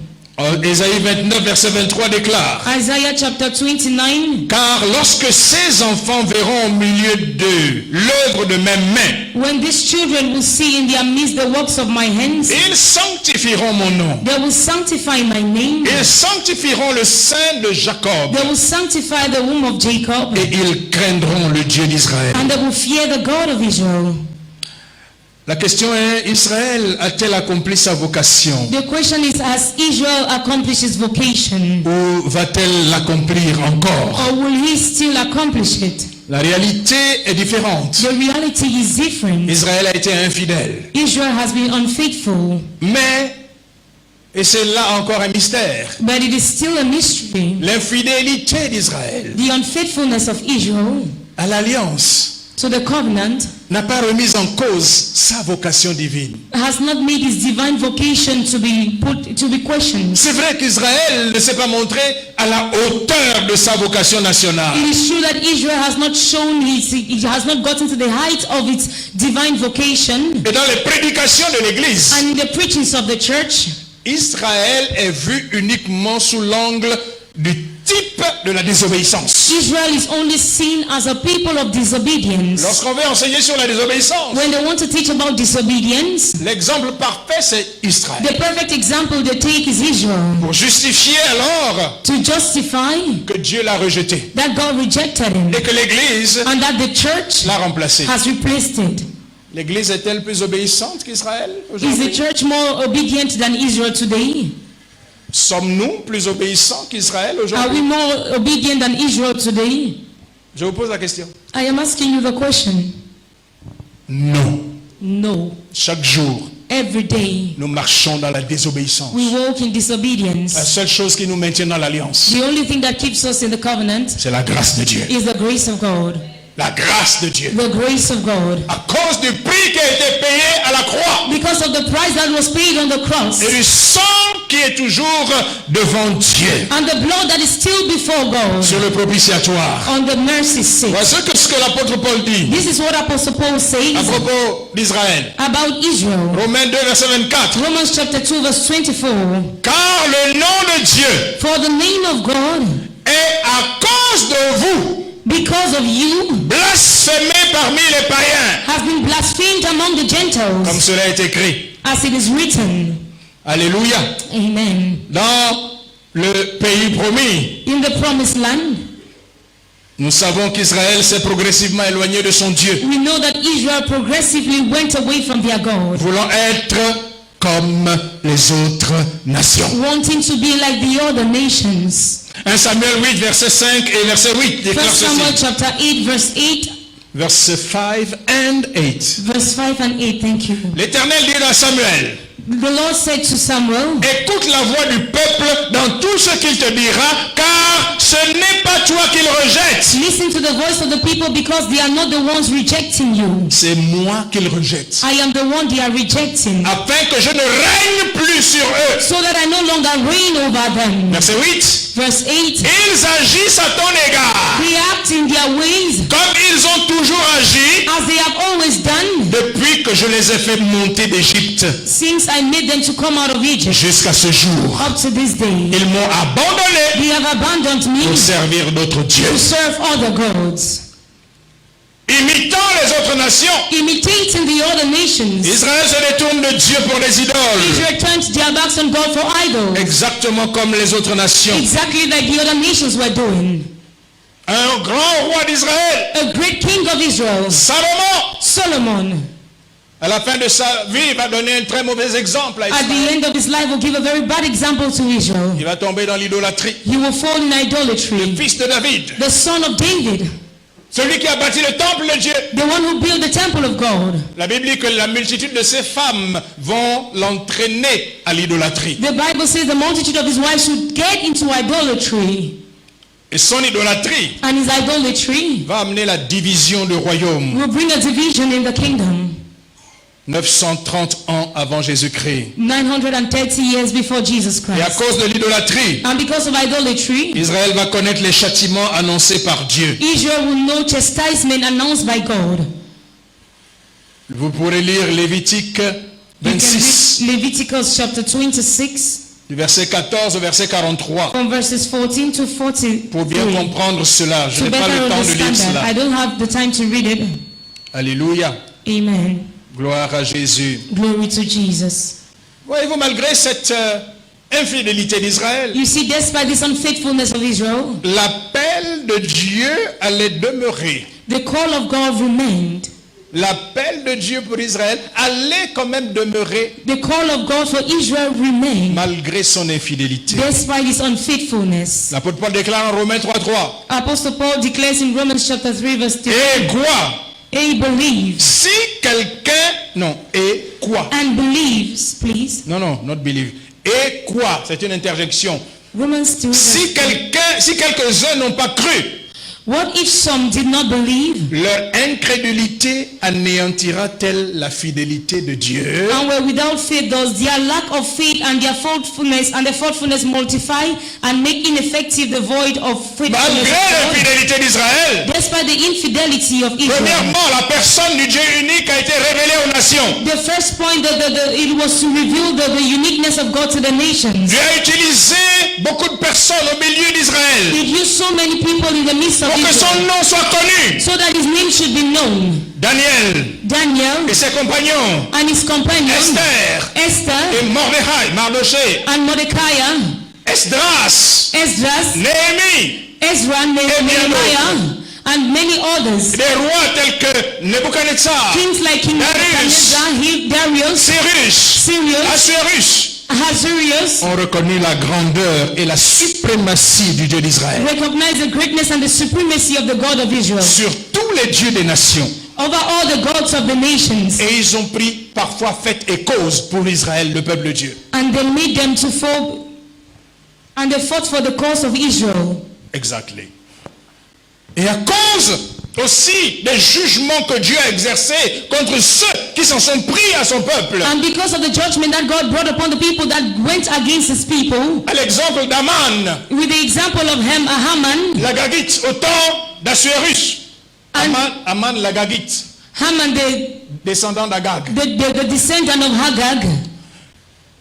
Ésaïe 29, verset 23 déclare: Isaiah chapter 29. car lorsque ces enfants verront au milieu d'eux l'œuvre de mes mains, When these children will see in their midst the works of my hands, ils sanctifieront mon nom. they will sanctify my name. Ils sanctifieront le sein de Jacob. They will sanctify the womb of Jacob. Et ils craindront le Dieu d'Israël. And they will fear the God of Israel. La question est, Israël a-t-elle accompli sa vocation? The question is, has Israel accomplished his vocation? Ou va-t-elle l'accomplir encore? Or will he still accomplish it? La réalité est différente. The reality is different. Israël a été infidèle. Israel has been unfaithful. Mais, et c'est là encore un mystère, But it is still a mystery. l'infidélité d'Israël The unfaithfulness of Israel à l'alliance to the covenant n'a pas remis en cause sa vocation divine. has not made his divine vocation to be questioned. C'est vrai qu'Israël ne s'est pas montré à la hauteur de sa vocation nationale. It is true that Israel has not shown it has not gotten to the height of its divine vocation. Et dans les prédications de l'Église, And in the preachings of the church, Israël est vu uniquement sous l'angle du type de la désobéissance. Israel is only seen as a people of disobedience. Lorsqu'on veut enseigner sur la désobéissance, When they want to teach about disobedience, l'exemple parfait c'est Israël. the perfect example they take is Israel. Pour justifier alors To justify que Dieu l'a rejeté that God rejected him et que l'Église and that the church l'a remplacé. has replaced it. L'Église est-elle plus obéissante qu'Israël Is the aujourd'hui? church more obedient than Israel today? Sommes-nous plus obéissants qu'Israël Are aujourd'hui? we more obedient than Israel today? Je vous pose la question. I am asking you the question. Non. No. Chaque jour, Every day nous marchons dans la désobéissance. we walk in La disobedience. seule chose qui nous maintient dans l'alliance, The only thing that keeps us in the covenant c'est la grâce de Dieu. is the grace of God. La grâce de Dieu. The grace of God. À cause du prix qui a été payé à la croix Because of the price that was paid on the cross. et du sang qui est toujours devant Dieu And the blood that is still before God. sur le propitiatoire. On the mercy seat. Voici ce que l'apôtre Paul dit This is what Apostle Paul à says propos d'Israël. about Israel. Romains 2, verset 24. Romans chapter 2 verse 24. Car le nom de Dieu For the name of God, est à cause de vous because of you, blasphémé parmi les païens. has been blasphemed among the Comme Gentiles, cela est écrit. as it is written. Alléluia. Amen. Dans le pays promis, In the promised land, nous savons qu'Israël s'est progressivement éloigné de son Dieu, we know that Israel progressively went away from their God, voulant être comme les autres nations. wanting to be like the other nations. 1 Samuel 8, verset 5 et verset 8 déclare 1 Samuel ceci. chapter 8 verse 8, Verset 5 and 8. verse 5 and 8, thank you. L'Éternel dit à Samuel, The Lord said to Samuel, écoute la voix du peuple dans tout ce qu'il te dira, car ce n'est pas toi qu'il rejette. listen to the voice of the people because they are not the ones rejecting you. C'est moi qu'il rejette. I am the one they are rejecting, Afin que je ne règne plus sur eux. so that I no longer reign over them. Verset 8. Verse 8, Ils agissent à ton égard, they act in their ways comme ils ont toujours agi as they have always done depuis que je les ai fait monter d'Égypte since I made them to come out of Egypt jusqu'à ce jour. up to this day. Ils m'ont abandonné They have abandoned me pour servir d'autres dieux. to serve other gods, Imitant les autres nations, imitating the other nations. Israël se détourne de Dieu pour les idoles. Israel turned their backs on God for idols, Exactement comme les autres nations. exactly like the other nations were doing. Un grand roi d'Israël, A great king of Israel, Salomon, Solomon, à la fin de sa vie, va donner un très mauvais exemple à at Israël. the end of his life will give a very bad example to Israel. Il va tomber dans l'idolâtrie. He will fall in idolatry. Fils de David, The son of David, celui qui a bâti le temple de Dieu. the one who built the temple of God. La Bible dit que la multitude de ses femmes vont l'entraîner à l'idolâtrie. The Bible says the multitude of his wives should get into idolatry. Et son idolâtrie And his idolatry va amener la division du royaume. will bring a division in the kingdom. 930 ans avant Jésus-Christ. 930 years before Jesus Et à Christ. cause de l'idolâtrie, And because of idolatry, Israël va connaître les châtiments annoncés par Dieu. Israel will know chastisement announced by God. Vous pourrez lire Lévitique You can 26. read Leviticus chapter 26. du verset 14 au verset 43. from verses 14 to 43. Pour bien comprendre cela, je To n'ai pas better le temps de lire understand that. I cela. don't have the time to read it. Alléluia. Amen. Gloire à Jésus. Glory to Jesus. Voyez-vous, malgré cette infidélité d'Israël, You see, despite this unfaithfulness of Israel, l'appel de Dieu allait demeurer. the call of God remained. L'appel de Dieu pour Israël allait quand même demeurer The call of God for Israel remained malgré son infidélité. despite his unfaithfulness. L'apôtre Paul déclare en Romains 3:3. Apostle Paul declares in Romans chapter 3 verse 2, Et quoi? he believes Si quelqu'un... Non, et quoi? and believes, please. Non, not believe. Et quoi? C'est une interjection. Romans 2 verse Si 2. si quelques-uns n'ont pas cru, What if some did not believe leur incrédulité anéantira-t-elle la fidélité de Dieu? and were without faith, does their lack of faith and their faithfulness multiply and make ineffective the void of faithfulness Malgré of God? l'infidélité d'Israël, Despite the infidelity of Israel. premièrement, la personne du Dieu unique a été révélée aux nations. The first point it was to reveal the uniqueness of God to the nations. Dieu a utilisé beaucoup de personnes au milieu d'Israël He used so many people in the midst of pour que son Israel nom soit connu. so that his name should be known. Daniel Daniel et ses compagnons, and his companion Esther et Esther Mardoché, and Mordecai, Esdras, Esdras, Néhémie, Ezra, Nehemiah, and many others. des rois tels que Nebuchadnezzar, Kings like King Darius, Nebuchadnezzar, Darius, Cyrus, Cyrus, Assuérus, Ahasuerus, ont reconnu la grandeur et la suprématie du Dieu d'Israël recognize the greatness and the supremacy of the God of Israel sur tous les dieux des nations. over all the gods of the nations. Et ils ont pris parfois fait et cause pour Israël, le peuple de Dieu. And they made them to fall, and they fought for the cause of Israel. Exactly. Et à cause aussi des jugements que Dieu a exercés contre ceux qui s'en sont pris à son peuple. And because of the judgment that God brought upon the people that went against his people, À l'exemple d'Aman, with the example of Haman, l'Agagite, au temps d'Assuérus. Aman l'Agagite, Haman descendant d'Agag. the descendant of Hagag,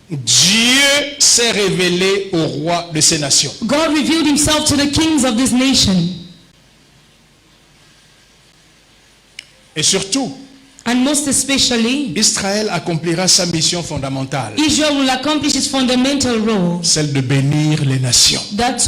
Dieu s'est révélé au roi de ces nations. God revealed himself to the kings of this nation. Et surtout, And most especially, Israël accomplira sa mission fondamentale, Israel will accomplish its fundamental role, celle de bénir les nations. that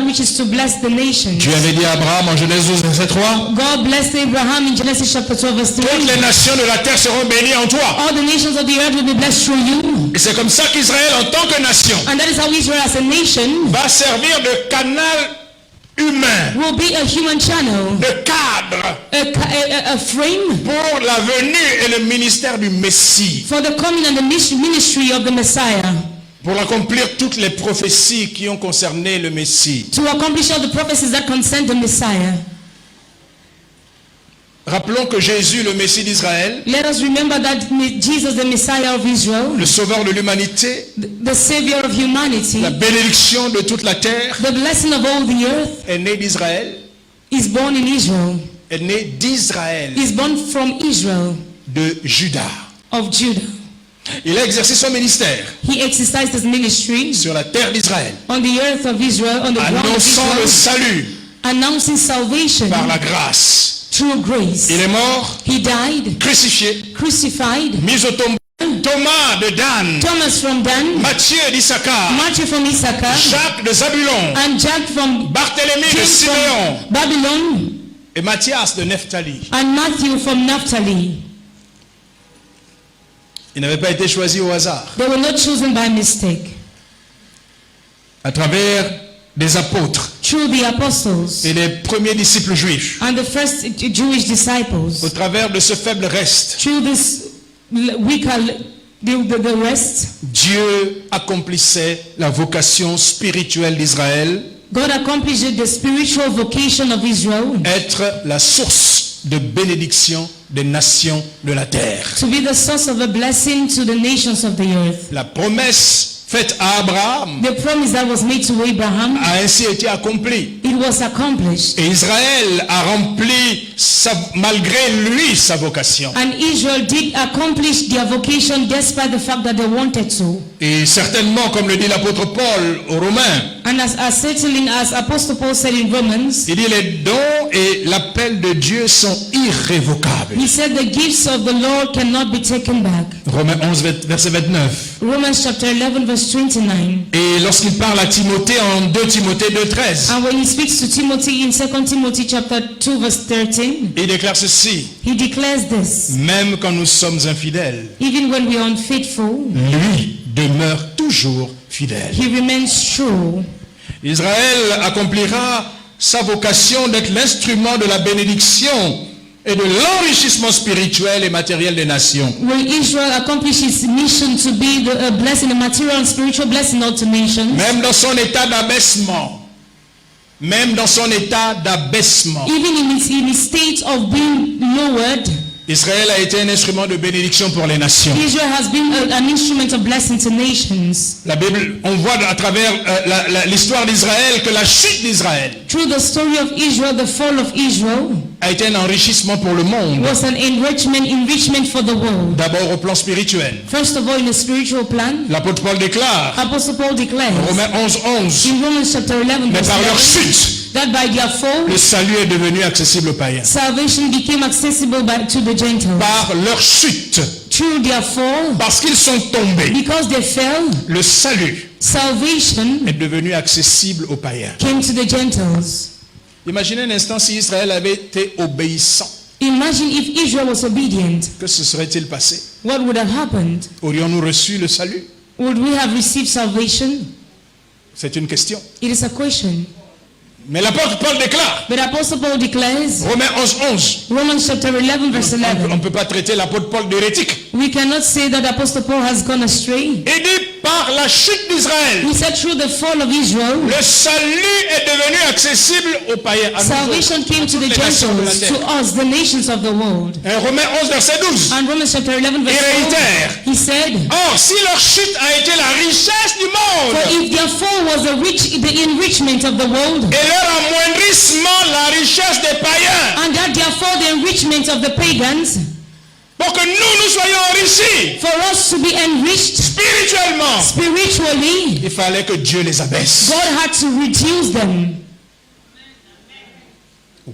which is to bless the nations. Dieu avait dit à Abraham en Genèse 12, verset 3, God blessed Abraham in Genesis chapter 12 verse 3. toutes les nations de la terre seront bénies en toi. All the nations of the earth will be blessed through you. Et c'est comme ça qu'Israël, en tant que nation, And that is how Israel as a nation va servir de canal humain, will be a human channel, de cadre a frame pour la venue et le ministère du Messie, for the coming and the ministry of the Messiah, pour accomplir toutes les prophéties qui ont concerné le Messie. to accomplish all the prophecies that concern the Messiah. Rappelons que Jésus, le Messie d'Israël, Let us remember that Jesus, the Messiah of Israel, le sauveur de l'humanité, the Savior of humanity, la bénédiction de toute la terre, the blessing of all the earth, est né d'Israël, is born in Israel, est né d'Israël, is born from Israel, de Juda. of Judah. Il a exercé son ministère He exercised his ministry sur la terre d'Israël, on the earth of Israel, on the ground of annonçant le Israel, salut announcing salvation par la grâce. through grace. Il est mort, He died, crucifié, crucified. mis au tombeau. Thomas de Dan, Thomas from Dan, Matthieu d'Issachar, Matthew from Issachar, Jacques de Zabulon, and Jack from Barthélemy de James Siméon from Babylon, et Matthias de Nephtali. and Matthew from Naphtali. Ils n'avaient pas été choisis au hasard. They were not chosen by mistake. À travers des apôtres Through the apostles et les premiers disciples juifs, and the first Jewish disciples, au travers de ce faible reste, through this weaker, the rest, Dieu accomplissait la vocation spirituelle d'Israël, God accomplished the spiritual vocation of Israel être la source de bénédiction des nations de la terre. to be the source of a blessing to the nations of the earth. La promesse faite à Abraham The promise that was made to Abraham, a ainsi été accomplie. it was accomplished. Et Israël a rempli malgré lui sa vocation. And Israel did accomplish their vocation despite the fact that they wanted to. Et certainement, comme le dit l'apôtre Paul aux Romains, And as Apostle Paul said in Romans, il dit les dons et l'appel de Dieu sont irrévocables. he said the gifts of the Lord cannot be taken back. Romains 11, verset 29. Romans chapter 11 verse 29. Et lorsqu'il parle à Timothée en 2 Timothée 2:13, And when he speaks to Timothy in 2 Timothy chapter 2 verse 13, il déclare ceci: he declares this. même quand nous sommes infidèles, Even when we are unfaithful, lui demeure toujours fidèle. he remains true. Israël accomplira sa vocation d'être l'instrument de la bénédiction et de l'enrichissement spirituel et matériel des nations. Will Israel accomplish its mission to be the blessing, the material and spiritual blessing of the nations? Même dans son état d'abaissement. Même dans son état d'abaissement. Even in his state of being lowered, Israël a été un instrument de bénédiction pour les nations. Israel has been an instrument of blessing to nations. La Bible, on voit à travers l'histoire d'Israël que la chute d'Israël Through the story of Israel, the fall of Israel a été un enrichissement pour le monde. was an enrichment for the world. D'abord au plan spirituel. First of all, in a spiritual plan, L'apôtre Paul déclare, Apostle Paul declares Romains 11:11, in Romans chapter 11, mais verse par leur 11, chute, that by their fall, le salut est devenu accessible aux païens. salvation became accessible to the Gentiles. Par leur chute, Through their fall, parce qu'ils sont tombés, because they fell, le salut salvation est devenu accessible aux païens. came to the Gentiles. Imaginez un instant si Israël avait été obéissant. Imagine if Israel was obedient. Que se serait-il passé? What would have happened? Aurions-nous reçu le salut? Would we have received salvation? C'est une question. It is a question. Mais l'apôtre Paul déclare, But Apostle Paul declares, Romains 11:11, Romans chapter 11 verse on 11, ne peut pas traiter l'apôtre Paul d'hérétique. we cannot say that Apostle Paul has gone astray. Il dit par la chute d'Israël, He said through the fall of Israel, le salut est devenu accessible aux païens. À nous salvation autres, came to the toutes les nations de la Gentiles, to terre. us, the nations of the world. Et Romains 11 verset 12. And Romans chapter 11 verse Il 12, réitère, he said, or si leur chute a été la richesse du for monde if their fall was the enrichment of the world, et leur amoindrissement la richesse des païens, and that their fall the enrichment of the pagans, pour que nous soyons enrichis for us to be enriched spirituellement, spiritually, il fallait que Dieu les abaisse. God had to reduce them.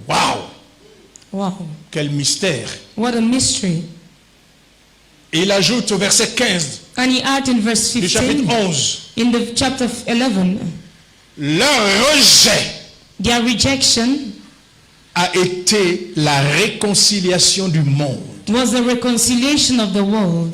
Waouh, Wow, quel mystère. what a mystery. Et il ajoute au verset 15 And he adds in verse du chapitre 15, 11, in the chapter 11, leur rejet their rejection a été la réconciliation du monde. was the reconciliation of the world.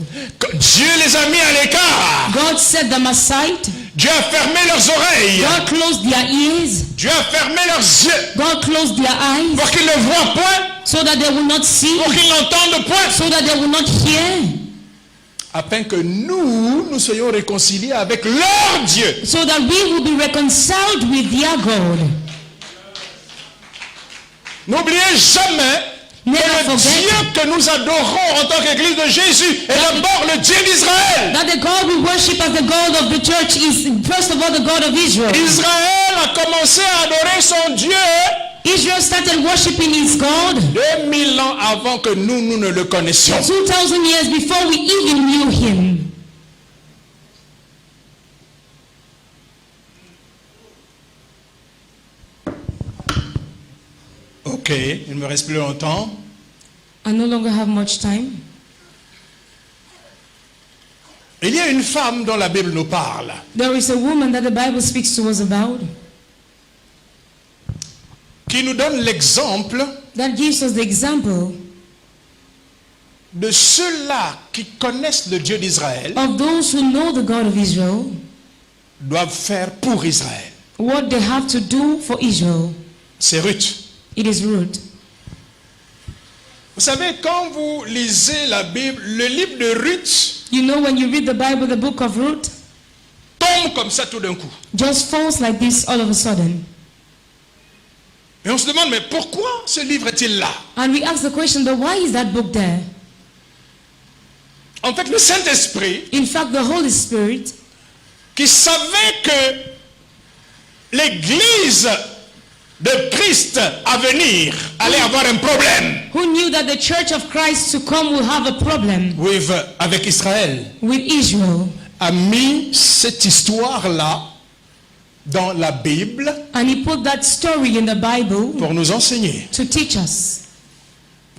Dieu les a mis à l'écart. God set them aside. Dieu a fermé leurs oreilles. God closed their ears. Dieu a fermé leurs yeux God closed their eyes pour qu'ils ne voient point, so that they will not see, pour qu'ils n'entendent point, so that they will not hear, afin que nous soyons réconciliés avec leur Dieu. so that we will be reconciled with their God. N'oubliez jamais que Never le forget Dieu que nous adorons en tant qu'Église de Jésus est d'abord le Dieu d'Israël. that the God we worship as the God of the church is first of all the God of Israel. Israël a commencé à adorer son Dieu Israel started worshiping his God 2000 ans avant que nous ne le connaissions. 2,000 years before we even knew him. Ok, il ne me reste plus longtemps. I no longer have much time. Il y a une femme dont la Bible nous parle. There is a woman that the Bible speaks to us about Qui nous donne l'exemple that gives us the example de ceux-là qui connaissent le Dieu d'Israël of those who know the God of Israel, doivent faire pour Israël. what they have to do for Israel. C'est Ruth. It is Ruth. Vous savez, quand vous lisez la Bible, le livre de Ruth You know, when you read the Bible, the book of Ruth tombe comme ça tout d'un coup. just falls like this all of a sudden. Et on se demande, mais pourquoi ce livre est-il là? And we ask the question, but why is that book there? En fait, le Saint-Esprit, In fact, the Holy Spirit, qui savait que l'Église de Christ à venir allait avoir un problème who knew that the church of Christ to come will have a problem avec Israël, with Israel. a mis cette histoire-là dans la Bible And he put that story in the Bible pour nous enseigner. to teach us.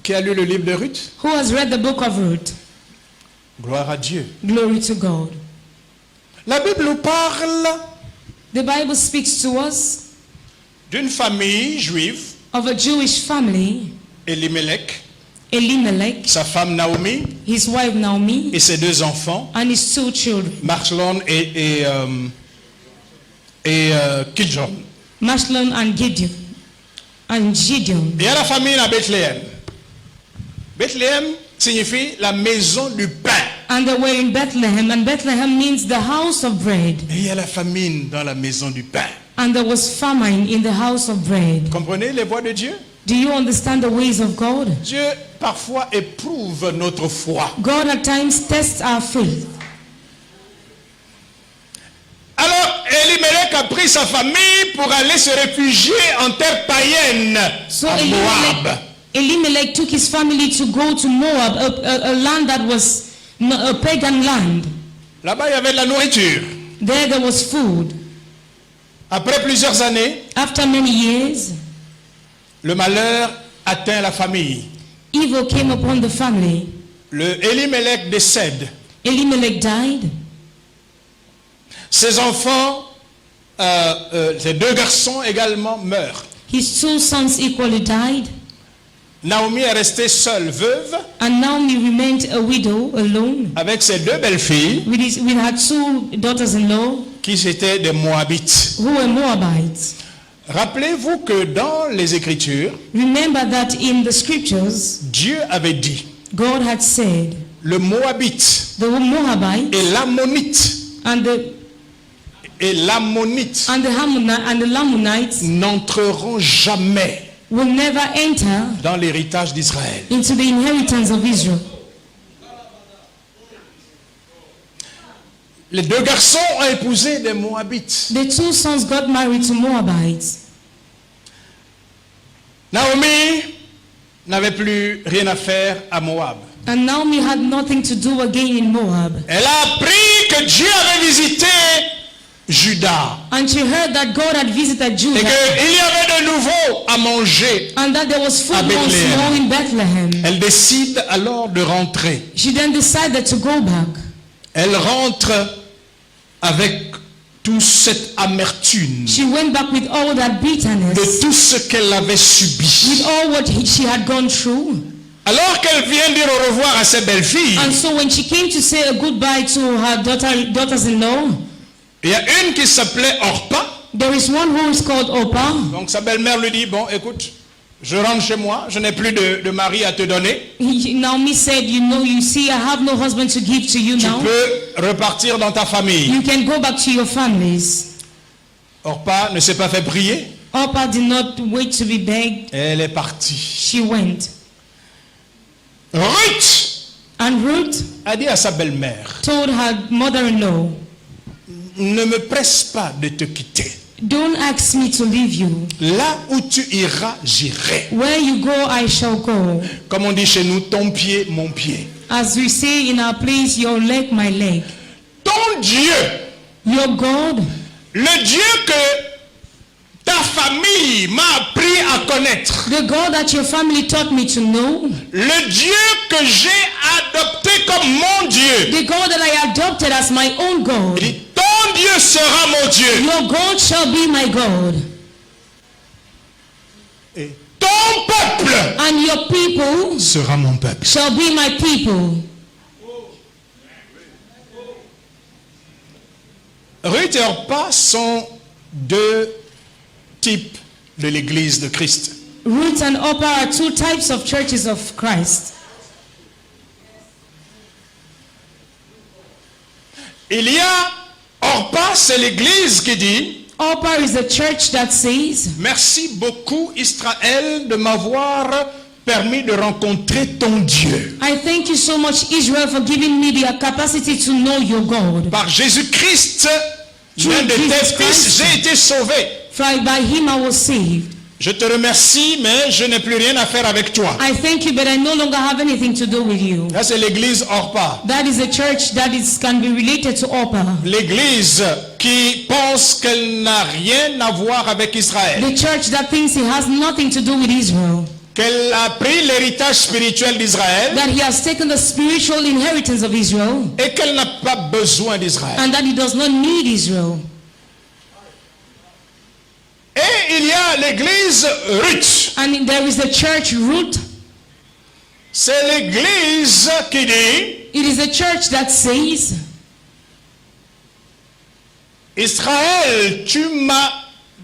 Qui a lu le livre de Ruth? Who has read the book of Ruth? Gloire à Dieu. Glory to God. La Bible nous parle The Bible speaks to us d'une famille juive, of a Jewish family, Elimelech, Elimelech, sa femme Naomi his wife Naomi, et ses deux enfants, and his two children, Machlon et Kidjon. Machlon and Gideon. Il y a la famille à Bethléem. Bethléem signifie la maison du pain. And they were in Bethlehem, and Bethlehem means the house of bread. Et il y a la famine dans la maison du pain. And there was famine in the house of bread. Comprenez les voies de Dieu? Do you understand the ways of God? Dieu parfois éprouve notre foi. God at times tests our faith. Alors Elimelech a pris sa famille pour aller se réfugier en terre païenne, So à Moab. Elimelech took his family to go to Moab, a land that was a pagan land. Là-bas, il y avait de la nourriture. There was food. Après plusieurs années, After many years, le malheur atteint la famille. evil came upon the family. Le Elimelech décède. Elimelech died. Ses enfants, ses deux garçons également meurent. His two sons equally died. Naomi est restée seule, veuve, And Naomi remained a widow alone avec ses deux belles-filles with her two daughters-in-law qui étaient des Moabites. who were Moabites. Rappelez-vous que dans les Écritures, Remember that in the scriptures, Dieu avait dit, God had said, le Moabite the Moabites et l'Ammonite and the Lamanites n'entreront jamais will never enter dans l'héritage d'Israël. into the inheritance of Israel. Les deux garçons ont épousé des Moabites. The two sons got married to Moabites. Naomi n'avait plus rien à faire à Moab. And Naomi had nothing to do again in Moab. Elle a appris que Dieu avait visité Juda And she heard that God had visited et Judah qu'il y avait de nouveau à manger. and that there was food À once Bethléem. more in Bethlehem. Elle décide alors de rentrer. She then decided to go back. Elle rentre avec toute cette amertume She went back with all that de bitterness, tout ce qu'elle avait subi. with all what she had gone through. Alors qu'elle vient dire au revoir à ses belles-filles, And so when she came to say a goodbye to her daughters-in-law, il y a une qui s'appelait Orpa. there is one who is called Opa. Donc sa belle-mère lui dit, bon écoute, je rentre chez moi, je n'ai plus de mari à te donner. Naomi said, you see, I have no husband to give to you Tu now. peux repartir dans ta famille. You can go back to your families. Orpa ne s'est pas fait prier. Opa did not wait to be begged. Elle est partie. She went. Ruth And Ruth a dit à sa belle-mère, told her mother-in-law, ne me presse pas de te quitter. don't ask me to leave you. Là où tu iras, j'irai. Where you go, I shall go. Comme on dit chez nous, ton pied, mon pied. As we say in our place, your leg, my leg. Ton Dieu, Your God, le Dieu que ta famille m'a appris à connaître, the God that your family taught me to know, le Dieu que j'ai adopté comme mon Dieu, the God that I adopted as my own God, il dit, ton Dieu sera mon Dieu your God shall be my God, et ton peuple and your people sera mon peuple. shall be my people. Ruth et Orpa sont deux types de l'église de Christ. Ruth and Oprah are two types of churches of Christ. Il y a Orpa, c'est l'église qui dit, Oprah is a church that says, merci beaucoup Israël de m'avoir permis de rencontrer ton Dieu. I thank you so much, Israel, for giving me the capacity to know your God. Par Jésus-Christ, Through l'un de tes Jesus fils, Christ. j'ai été sauvé. For by him I was saved. Je te remercie, mais je n'ai plus rien à faire avec toi. I thank you, but I no longer have anything to do with you. Là, c'est l'église Orpa. That is a church that can be related to Orpah. L'église qui pense qu'elle n'a rien à voir avec Israël. The church that thinks it has nothing to do with Israel. Qu'elle a pris l'héritage spirituel d'Israël That he has taken the spiritual inheritance of Israel. et qu'elle n'a pas besoin d'Israël. And that he does not need Israel. Et il y a l'église Ruth. And there is the church Ruth. C'est l'église qui dit, It is a church that says, Israël, tu m'as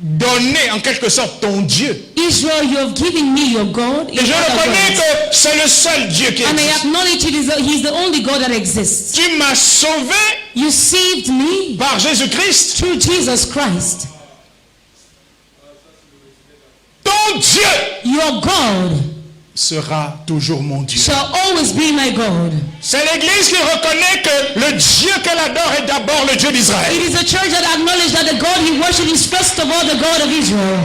donné en quelque sorte ton Dieu. Israel, you have given me your God. Et je reconnais que c'est le seul Dieu qui And I existe. acknowledge He is the only God that exists. Tu m'as sauvé You saved me par Jésus-Christ. through Jesus Christ. Ton Dieu Your God sera toujours mon Dieu. shall always be my God. C'est l'église qui reconnaît que le Dieu qu'elle adore est d'abord le Dieu d'Israël. It is a church that acknowledges that the God he worships is first of all the God of Israel.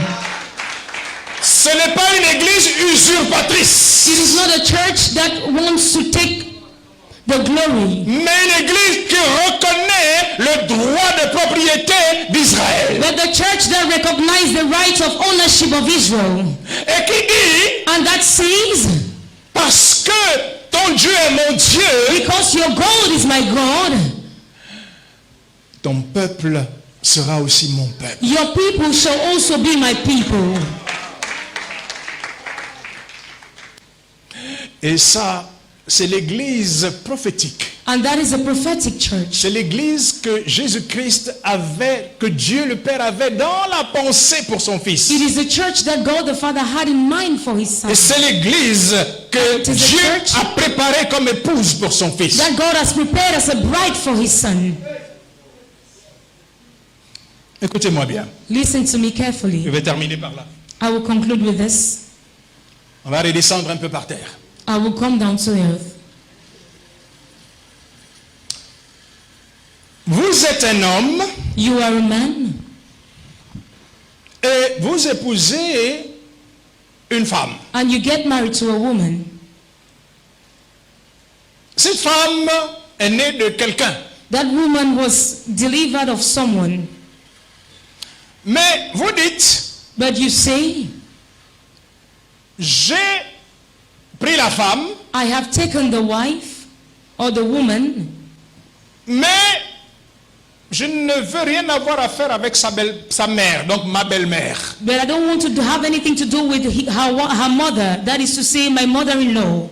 Ce n'est pas une église usurpatrice, It is not a church that wants to take the glory, mais une église qui reconnaît le droit de propriété d'Israël. but the church that recognizes the rights of ownership of Israel. Et qui dit, And that says, parce que ton Dieu est mon Dieu, because your God is my God, ton peuple sera aussi mon peuple. your people shall also be my people. Et ça, c'est l'église prophétique. And that is a prophetic church. C'est l'église que Jésus-Christ avait, que Dieu le Père avait dans la pensée pour son Fils. It is the church that God the Father had in mind for his son. Et c'est l'église que It is a Dieu church a préparée comme épouse pour son Fils. That God has prepared as a bride for his son. Écoutez-moi bien. Listen to me Je carefully. vais terminer par là. I will conclude with this. On va redescendre un peu par terre. I will come down to earth. Vous êtes un homme You are a man et vous épousez une femme. and you get married to a woman. Cette femme est née de quelqu'un. That woman was delivered of someone. Mais vous dites, But you say, j'ai pris la femme, I have taken the wife or the woman, mais je ne veux rien avoir à faire avec sa mère, donc ma belle-mère. but I don't want to have anything to do with her mother. That is to say, my mother-in-law.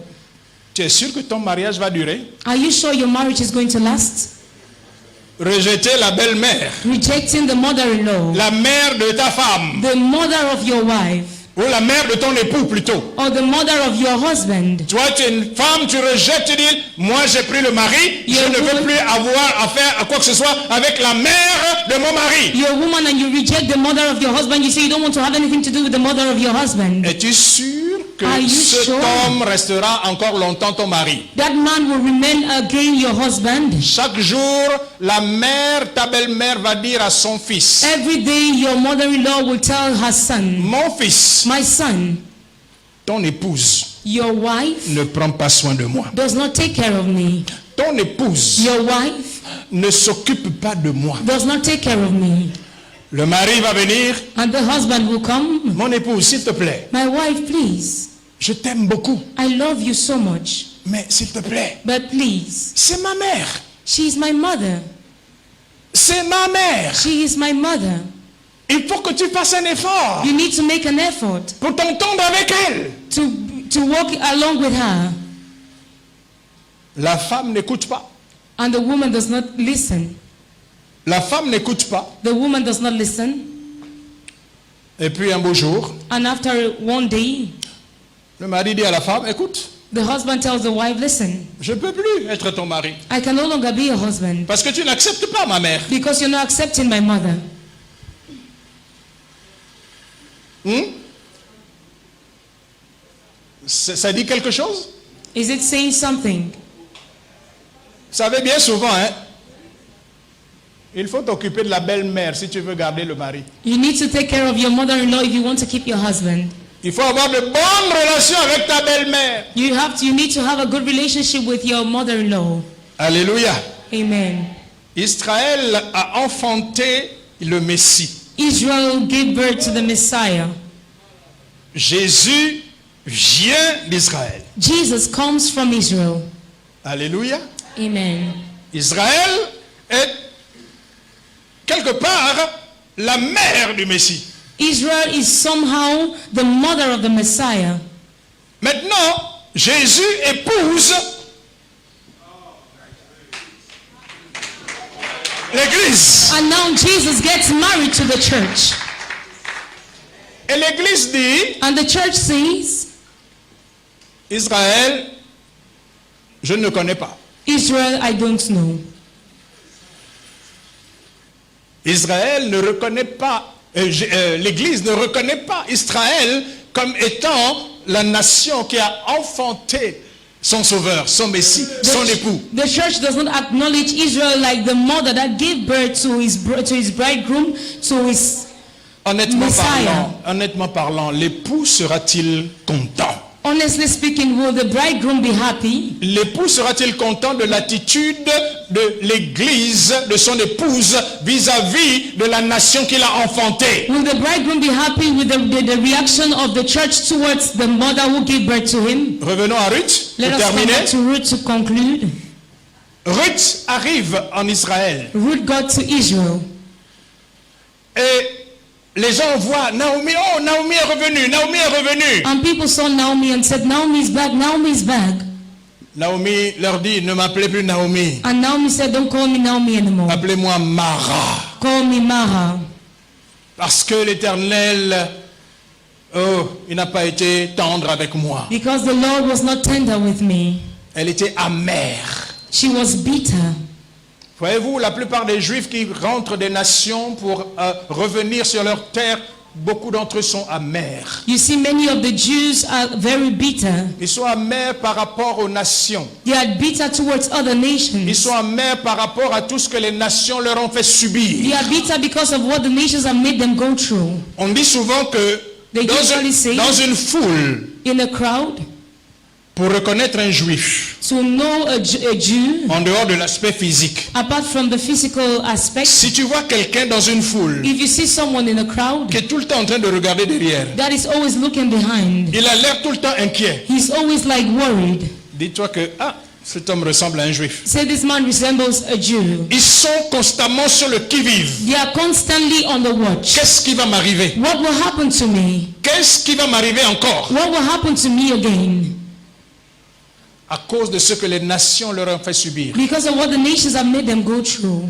Tu es sûr que ton mariage va durer? Are you sure your marriage is going to last? Rejeter la belle-mère, Rejecting the mother-in-law, la mère de ta femme, the mother of your wife, ou la mère de ton époux plutôt. or the mother of your husband. Toi, tu es une femme, tu rejettes, tu dis, moi j'ai pris le mari, je You're ne veux woman. plus avoir affaire à quoi que ce soit avec la mère de mon mari. You're a woman and you reject the mother of your husband. You say you don't want to have anything to do with the mother of your husband. Es-tu sûr que Are you cet sure? homme restera encore longtemps ton mari? That man will remain again your husband. Chaque jour, la mère, ta belle-mère va dire à son fils, Every day your mother-in-law will tell her son, mon fils, my son, ton épouse your wife ne prend pas soin de moi. does not take care of me. Ton épouse Your wife ne s'occupe pas de moi. does not take care of me. Le mari va venir, And the husband will come, mon épouse, s'il te plaît, my wife, please, je t'aime beaucoup, I love you so much, mais s'il te plaît, but please, c'est ma mère. she is my mother. C'est ma mère. She is my mother. Il faut que tu fasses un effort You need to make an effort pour t'entendre avec elle. to walk along with her. La femme n'écoute pas. And the woman does not listen. La femme n'écoute pas. The woman does not listen. Et puis un beau jour, And after one day, le mari dit à la femme, écoute, the husband tells the wife, listen, je ne peux plus être ton mari. I can no longer be your husband Parce que tu n'acceptes pas ma mère. because you're not accepting my mother. Ça dit quelque chose? Is it saying something? Vous savez bien souvent, hein, Il faut t'occuper de la belle-mère si tu veux garder le mari. You need to take care of your mother-in-law if you want to keep your husband. Il faut avoir de bonnes relations avec ta belle-mère. You need to have a good relationship with your mother-in-law. Alléluia. Amen. Israël a enfanté le Messie. Israel gave birth to the Messiah. Jésus vient d'Israël. Jesus comes from Israel. Alléluia. Amen. Israël est quelque part la mère du Messie. Israel is somehow the mother of the Messiah. Maintenant, Jésus épouse l'Église. And now Jesus gets married to the church. Et l'Église dit, And the church says, Israël, je ne connais pas. Israel, I don't know. Israël ne reconnaît pas, l'Église ne reconnaît pas Israël comme étant la nation qui a enfanté son sauveur, son Messie, son époux. The church does not acknowledge Israel like the mother that gave birth to his bridegroom, to his Honnêtement parlant, l'époux sera-t-il content? Honestly speaking, will the bridegroom be happy? L'époux sera-t-il content de l'attitude de l'Église, de son épouse, vis-à-vis de la nation qu'il a enfantée? Will the bridegroom be happy with the reaction of the church towards the mother who gave birth to him? Revenons à Ruth, Let pour us come terminer. back to Ruth to conclude. Ruth arrive en Israël. Ruth got to Israel. Et les gens voient Naomi, oh Naomi est revenue, Naomi est revenue. And people saw Naomi and said, Naomi's back, Naomi's back. Naomi leur dit, ne m'appelez plus Naomi, And Naomi said, don't call me Naomi anymore. appelez-moi Mara. Call me Mara. Parce que l'Éternel, oh, il n'a pas été tendre avec moi. Because the Lord was not tender with me. Elle était amère. She was bitter. Voyez-vous, la plupart des Juifs qui rentrent des nations pour revenir sur leur terre, beaucoup d'entre eux sont amers. You see, many of the Jews are very bitter. Ils sont amers par rapport aux nations. They are bitter towards other nations. Ils sont amers par rapport à tout ce que les nations leur ont fait subir. They are bitter because of what the nations have made them go through. On dit souvent que They usually say, dans une foule, in a crowd, pour reconnaître un Juif, to know a Jew, en dehors de l'aspect physique, apart from the physical aspect, si tu vois quelqu'un dans une foule if you see someone in a crowd qui est tout le temps en train de regarder derrière, that is always looking behind, il a l'air tout le temps inquiet, he's always like worried. dis-toi que cet homme ressemble à un Juif. Say this man resembles a Jew. Ils sont constamment sur le qui-vive. They are constantly on the watch. Qu'est-ce qui va m'arriver? What will happen to me? Qu'est-ce qui va m'arriver encore? What will happen to me again? À cause de ce que les nations leur ont fait subir. Because of what the nations have made them go through.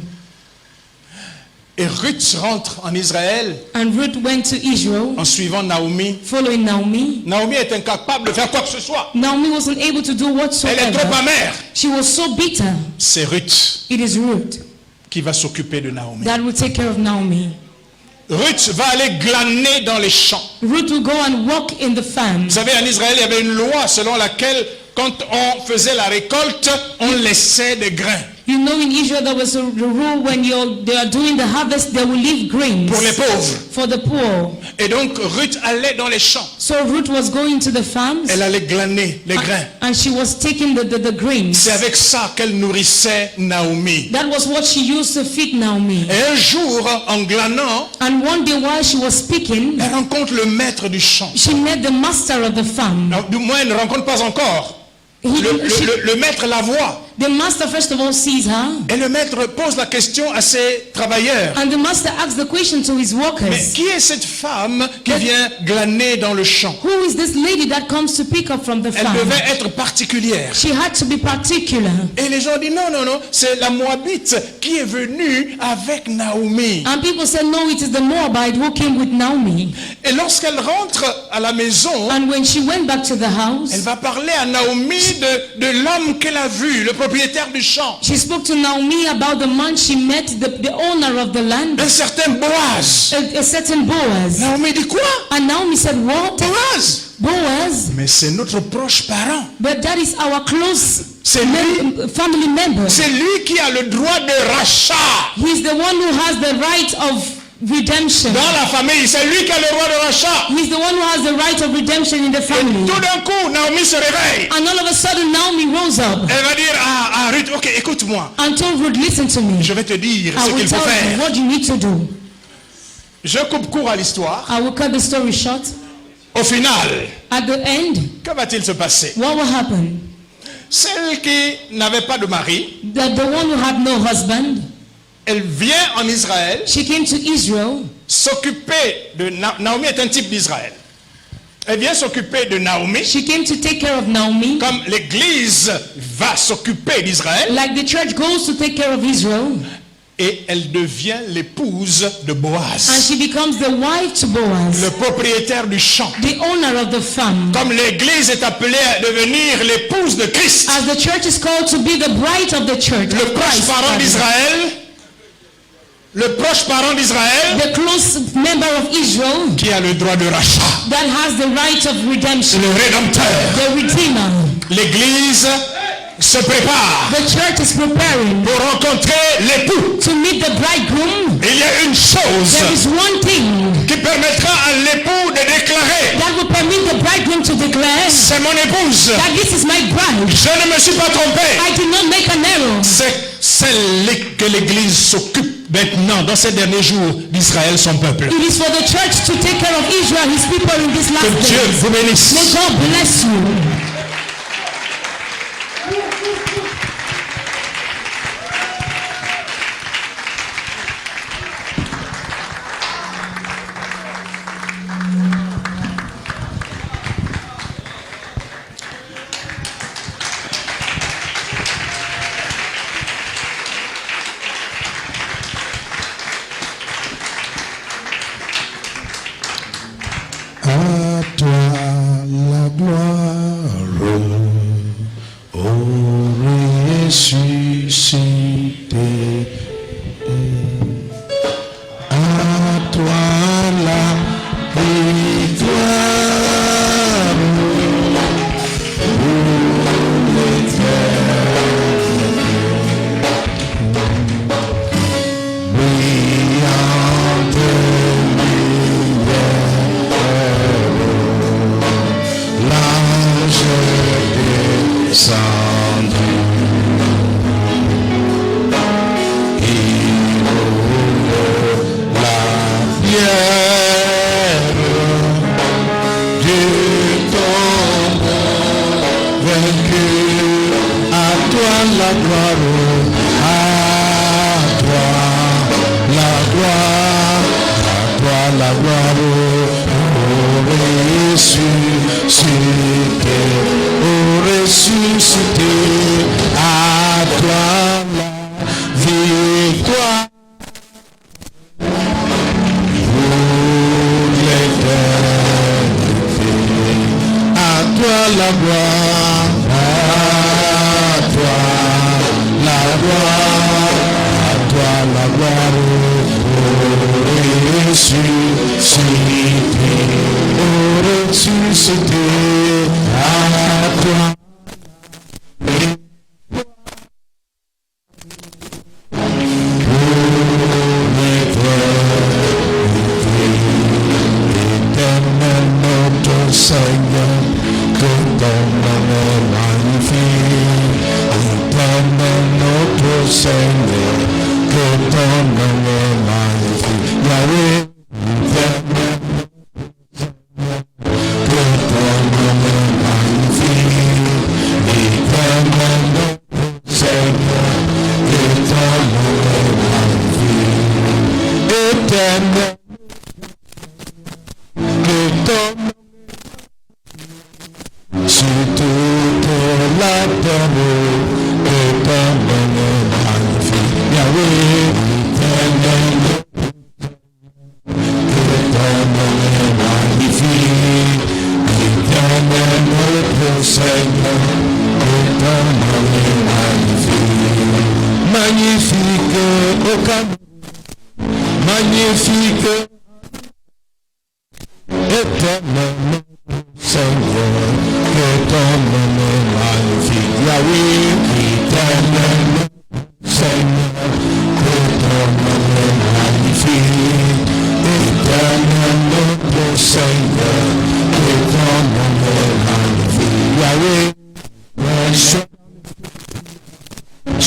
Et Ruth rentre en Israël And Ruth went to Israel, en suivant Naomi. following Naomi. Naomi est incapable de faire quoi que ce soit. Naomi wasn't able to do Elle est whatsoever. trop amère. She was so bitter. C'est Ruth It is Ruth qui va s'occuper de Naomi. that will take care of Naomi. Ruth va aller glaner dans les champs. Ruth will go and walk in the farm. Vous savez, en Israël, il y avait une loi selon laquelle, quand on faisait la récolte, on laissait des grains. You know, in Israel there was the rule when they are doing the harvest, they will leave grains Pour les pauvres. for the poor. Et donc, Ruth allait dans les champs. So Ruth was going to the farms Elle allait glaner les grains. and she was taking the grains. C'est avec ça qu'elle nourrissait Naomi. That was what she used to feed Naomi. Et un jour, en glanant, And one day while she was speaking, elle rencontre le maître du champ. she met the master of the farm. Non, du moins, elle ne rencontre pas encore. Le maître la voit. The master first of all sees her. Et le maître pose la question à ses travailleurs. And the master asks the question to his Mais workers. qui est cette femme qui vient glaner dans le champ? Who is this lady that comes to pick up from the Elle farm? devait être particulière. She had to be particular. Et les gens disent non, c'est la Moabite qui est venue avec Naomi. And people said, no, it is the Moabite who came with Naomi. Et lorsqu'elle rentre à la maison, And when she went back to the house, elle va parler à Naomi de l'homme qu'elle a vu, le propriétaire du champ. she spoke to Naomi about the man she met, the owner of the land, Un certain Boaz. a certain Boaz. Naomi dit quoi? And Naomi said, what? Boaz. Boaz? Mais c'est notre proche parent. But that is our close C'est C'est lui, family member. c'est lui qui a le droit de rachat. He's the one who has the right of redemption. Dans la famille, c'est lui qui a le droit de rachat. He's the one who has the right of redemption in the family. Tout d'un coup, Naomi se réveille. And all of a sudden, Naomi rose up Elle va dire à Ruth, ok, écoute-moi. and told Ruth, listen to me. Je vais te dire I ce will qu'il faut tell you faire. what you need to do. Je coupe court à l'histoire. I will cut the story short. Au final, At the end, que va-t-il se passer? what will happen? Celle qui n'avait pas de mari, That the one who had no husband, elle vient en Israël she came to Israel. s'occuper de Naomi est un type d'Israël. Elle vient s'occuper de Naomi She came to take care of Naomi. comme l'église va s'occuper d'Israël Like the church goes to take care of Israel. et elle devient l'épouse de And Boaz, she becomes the wife to Boaz, le propriétaire du champ. the owner of the farm. Comme l'église est appelée à devenir l'épouse de Christ, As the church is called to be the bride of the church. le of proche Christ, parent d'Israël, le proche parent d'Israël the close member of Israel qui a le droit de rachat, that has the right of redemption, le rédempteur. the redeemer. L'église se prépare The church is preparing pour rencontrer l'époux. to meet the bridegroom. Il y a une chose There is one thing qui permettra à l'époux de déclarer: that will permit the bridegroom to declare c'est mon épouse, that this is my bride. je ne me suis pas trompé. I did not make an error. C'est celle que l'église s'occupe maintenant dans ces derniers jours d'Israël, son peuple. It is for the church to take care of Israel, his people in this Que last Dieu day. vous bénisse. May God bless you. À toi la gloire, ô ressuscité. À toi la victoire, la gloire, à toi la gloire, à toi la gloire, ô ressuscité, ô ressuscité, à toi la victoire. À toi la gloire, à toi la gloire, à toi la gloire, ô ressuscité, ô ressuscité, à toi. Seigneur, que ton nom est magnifique. Éternel notre Seigneur, que ton nom est magnifique. Yahweh, éternel, que ton nom est magnifique. Éternel notre Seigneur, que ton nom est magnifique. Éternel, que ton nom sur toute la terre, que ton nom est magnifique. Yahweh, éternel, que ton nom est magnifique. Éternel notre Seigneur, que ton nom est magnifique. Magnifique au Cameroun, magnifique, éternel Seigneur, que ton nom est magnifique. Yahweh,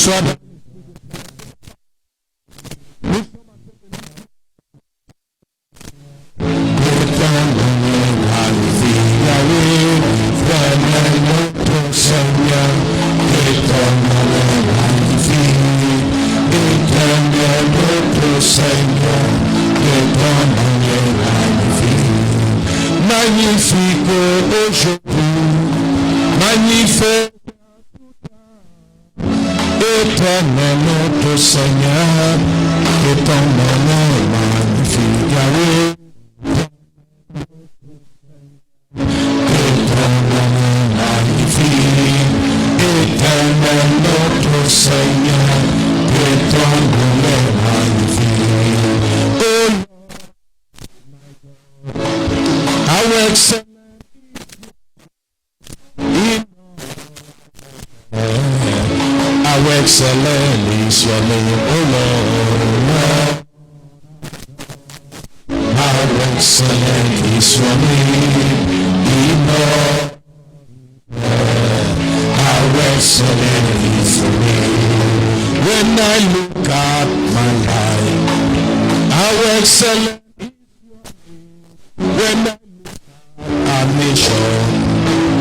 soit dans magnifique aujourd'hui, magnifique, éternel notre Seigneur, que ton nom est magnifique, Yahweh. Éternel magnifique, éternel notre Seigneur, que ton nom est magnifique. How excellent is your name, O Lord. How excellent is your name, Lord. How excellent is your name. When I look at my life, how excellent is your name. When I our nation,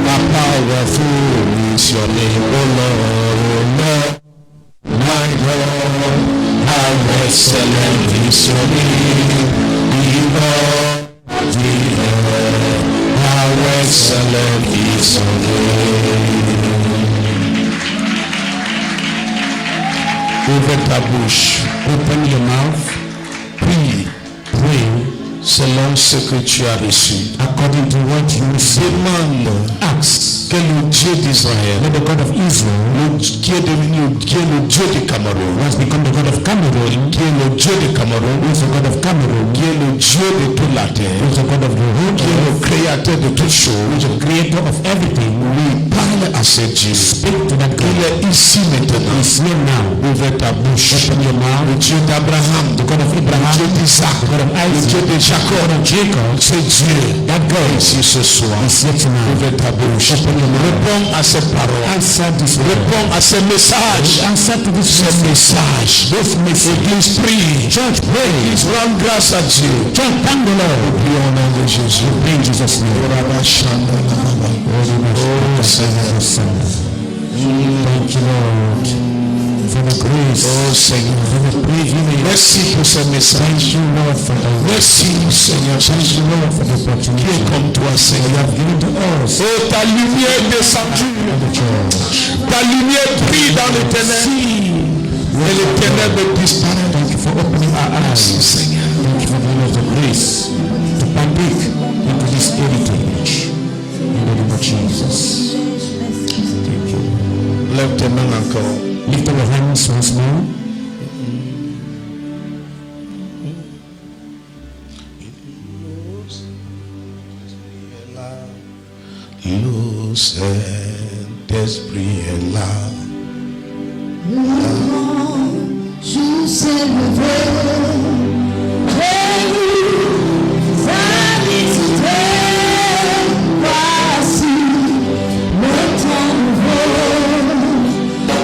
how powerful is your name, O Lord, my God, how excellent is your name, Lord, how excellent is your name. Ouvre ta bouche, open your mouth, prie, pray. Selon ce que tu as reçu, according to what you demande, ask que le Dieu d'Israël, the God of Israel, le Dieu le Dieu de Cameroun, has become the God of Cameroon, qui est le Dieu de Cameroun, is the God of Cameroon, qui est le Dieu de toute la terre, is the God of the whole, qui est le créateur de toutes choses, is the creator of everything. Oui, parle à ce Dieu, speak to that God. Il est ici maintenant, is here now. Ouvre ta bouche, open your mouth. Le Dieu d'Abraham, the God of Abraham, le Dieu d'Isaac, the God of Isaac, le Dieu de Jacob, c'est Dieu, that God ici ce soir. Ouvre ta bouche, réponds à ces paroles, réponds à ces messages, ces messages. Église prie, church pray, rends grâce à Dieu. Church thank the Lord. Prions au nom de Jésus. In Jesus' name. Oh Seigneur, thank you Lord. For the grace, oh Seigneur, for the privilege. Merci pour ce message. Thank you Lord for the merci Seigneur. Thank you Lord for the opportunity. Qui est comme toi Seigneur. You have given to us. Oh ta lumière est descendue. Ta lumière brille dans les ténèbres. Et les ténèbres disparaissent. Thank you for opening our eyes, Seigneur. Thank you for giving us the grace to partake into this heritage. In the name of Jesus. Thank you. Lève tes mains encore. Lift up your hands once more. L'eau Saint-Esprit est là. Je sais le vrai. Voici le temps nouveau.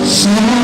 Saint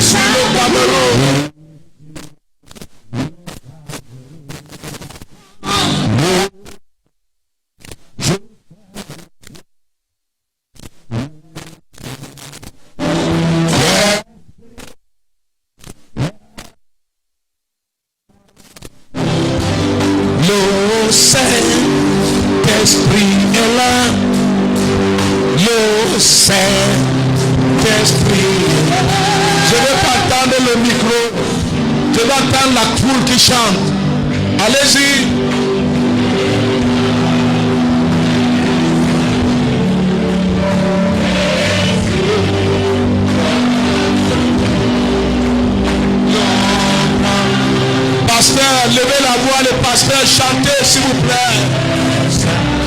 sur le Cameroun. Le Saint-Esprit est là. Le Saint-Esprit. Je ne veux pas entendre le micro. Je veux entendre la foule qui chante. Allez-y. Pasteur, levez la voix, les pasteurs, chantez s'il vous plaît.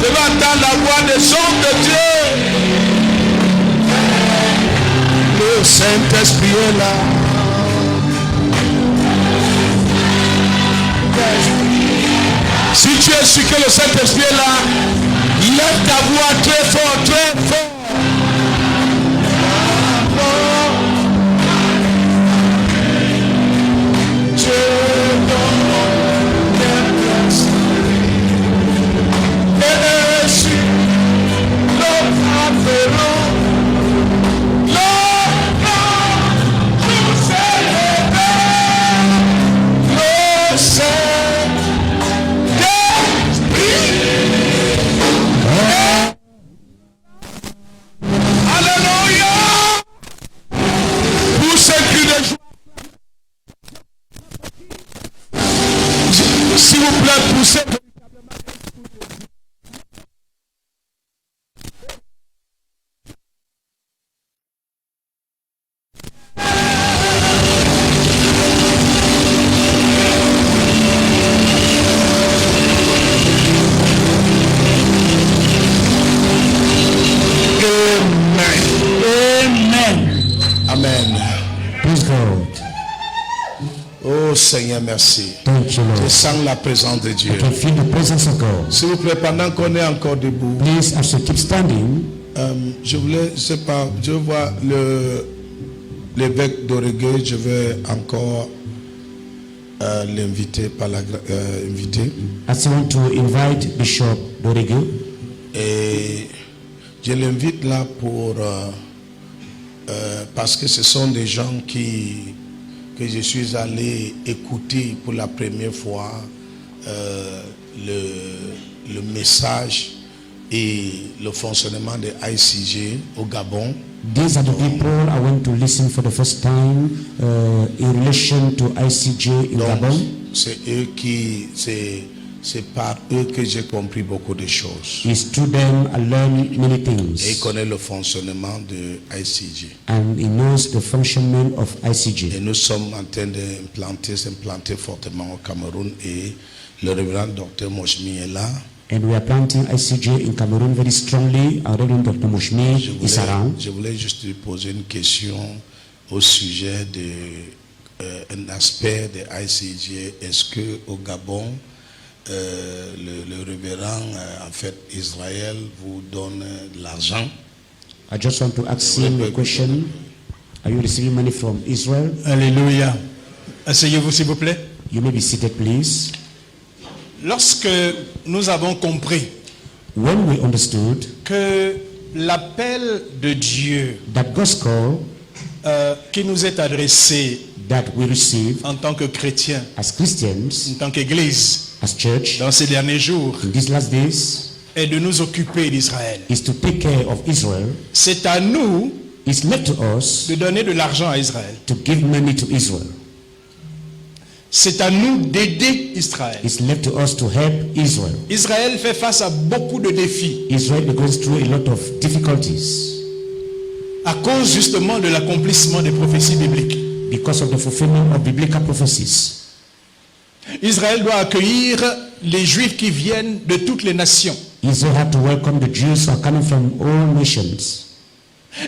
Je veux entendre la voix des hommes de Dieu. Le Saint-Esprit est là. Si tu es sûr que le Saint-Esprit est là, lève ta voix très fort, très fort. S'il vous plaît, poussez. Amen. Praise God. Oh Seigneur, merci. Thank you, Je Lord. sens la présence de Dieu. I can feel the presence of God. S'il vous plaît, pendant qu'on est encore debout, Please, as you keep standing, je sais pas, je vois l'évêque d'Oregue, je vais encore l'inviter par la inviter. as I want to invite Bishop Dorege, Et je l'invite là pour parce que ce sont des gens que je suis allé écouter pour la première fois le message et le fonctionnement de ICG au Gabon. these are the people I want to listen for the first time in relation to ICJ in Donc, Gabon. c'est par eux que j'ai compris beaucoup de choses. It's through them I learn many Et il things, connaît le fonctionnement de ICG. and he knows the functioning of Et ICJ. nous sommes en train s'implanter fortement au Cameroun et le révérend docteur Moshmi est là. And we are planting ICJ in Cameroon very strongly. Our Reverend Dr. Moshmi is around. Je voulais juste lui poser une question au sujet d'un aspect de ICG. Est-ce que au Gabon, le révérend, en fait, Israël vous donne de l'argent? I just want to ask him a question. Are you receiving money from Israel? Alléluia. Asseyez-vous s'il vous plaît. You may be seated, please. Lorsque nous avons compris When we understood que l'appel de Dieu that God's call qui nous est adressé that we receive en tant que chrétiens, as Christians, en tant qu'Église, as church, dans ces derniers jours, in these last days, est de nous occuper d'Israël. is to take care of Israel. C'est à nous It's left to us de donner de l'argent à Israël. to give money to Israel. C'est à nous d'aider Israël. It's left to us to help Israel. Israël fait face à beaucoup de défis Israel goes through a lot of difficulties à cause justement de l'accomplissement des prophéties bibliques. because of the fulfillment of biblical prophecies. Israël doit accueillir les Juifs qui viennent de toutes les nations. Israel had to welcome the Jews who are coming from all nations,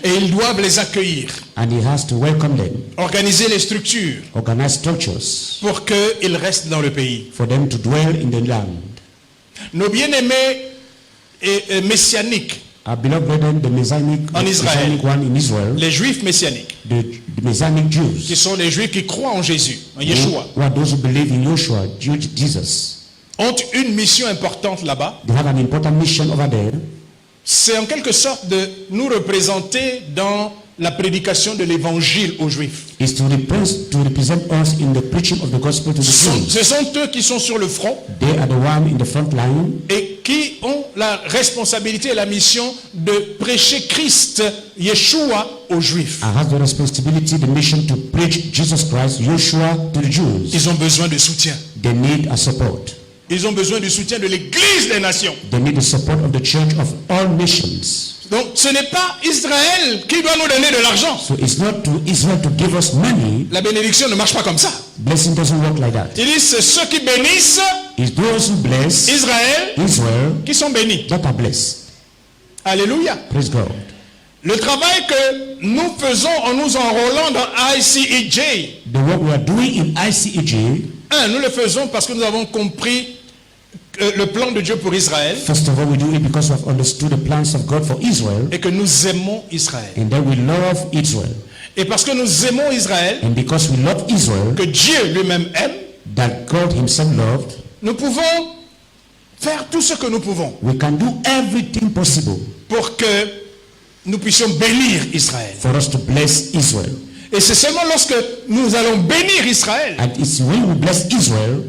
Et ils doivent les accueillir, and he has to welcome them, organiser les structures organize structures pour qu'ils restent dans le pays. for them to dwell in the land. Nos bien-aimés messianiques, Our beloved brethren, the Messianic En Israël. one in Israel, les Juifs messianiques, the the Messianic qui Jews, sont les Juifs qui croient en Jésus, en Yeshua, who are those who believe in Joshua, Jesus. ont une mission importante là-bas. They have an important mission over there. C'est en quelque sorte de nous représenter dans la prédication de l'évangile aux Juifs. Is to represent us in the preaching of the gospel to the Jews. Ce sont eux qui sont sur le front They are the one in the front line et qui ont la responsabilité et la mission de prêcher Christ, Yeshua, aux Juifs. and has the responsibility, the mission to preach Jesus Christ, Joshua, to the Jews. Ils ont besoin de soutien. They need a support. Ils ont besoin du soutien de l'Église des nations. They need the support of the church of all nations. Donc ce n'est pas Israël qui doit nous donner de l'argent. So it's not to Israel to give us money. La bénédiction ne marche pas comme ça. Blessing doesn't work like that. Il dit c'est ceux qui bénissent It's those who bless Israel qui sont bénis. that are blessed. Alléluia. Praise God. Le travail que nous faisons en nous enrôlant dans ICEJ, The work we are doing in ICEJ, nous le faisons parce que nous avons compris le plan de Dieu pour Israël first of all, we do it because we have understood the plans of God for Israel, et que nous aimons Israël. and that we love Israel. Et parce que nous aimons Israël, And because we love Israel, que Dieu lui-même aime, that God himself loved, nous pouvons faire tout ce que nous pouvons we can do everything possible pour que nous puissions bénir Israël. for us to bless Israel. Et c'est seulement lorsque nous allons bénir Israël And it's when we bless Israel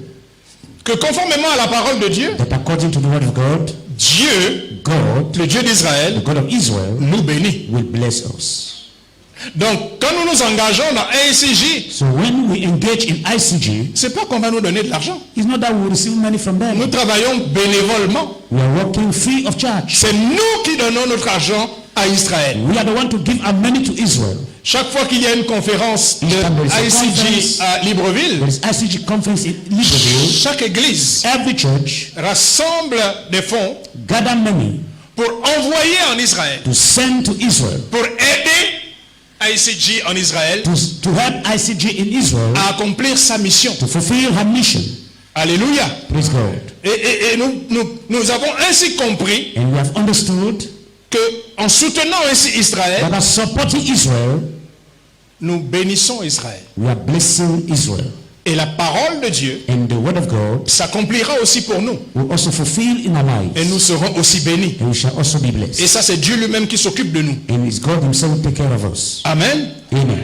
que conformément à la parole de Dieu, that according to the word of God, Dieu, God, le Dieu the d'Israël, God of Israel, nous bénit. will bless us. Donc, quand nous nous engageons dans ICJ, So when we engage in ICG, c'est pas qu'on va nous donner de l'argent. it's not that we receive money from Nous them. travaillons bénévolement. We are working free of charge. C'est nous qui donnons notre argent à Israël. We are the one to give our money to Israel. Chaque fois qu'il y a une conférence de ICJ à Libreville, There is ICG conference in Libreville. chaque église Every church rassemble des fonds gather money pour envoyer en Israël, to send to Israel, pour aider ICJ en Israël to help ICG in Israel à accomplir sa mission. to fulfill her mission. Alléluia. Praise God. Et nous avons ainsi compris And we have understood que en soutenant ainsi Israël, that by supporting Israel, nous bénissons Israël. we are blessing Israel. Et la parole de Dieu And the word of God s'accomplira aussi pour nous. will also fulfill in our lives. Et nous serons aussi bénis. And we shall also be blessed. Et ça, c'est Dieu lui-même qui s'occupe de nous. And it's God himself who take care of us. Amen. Amen.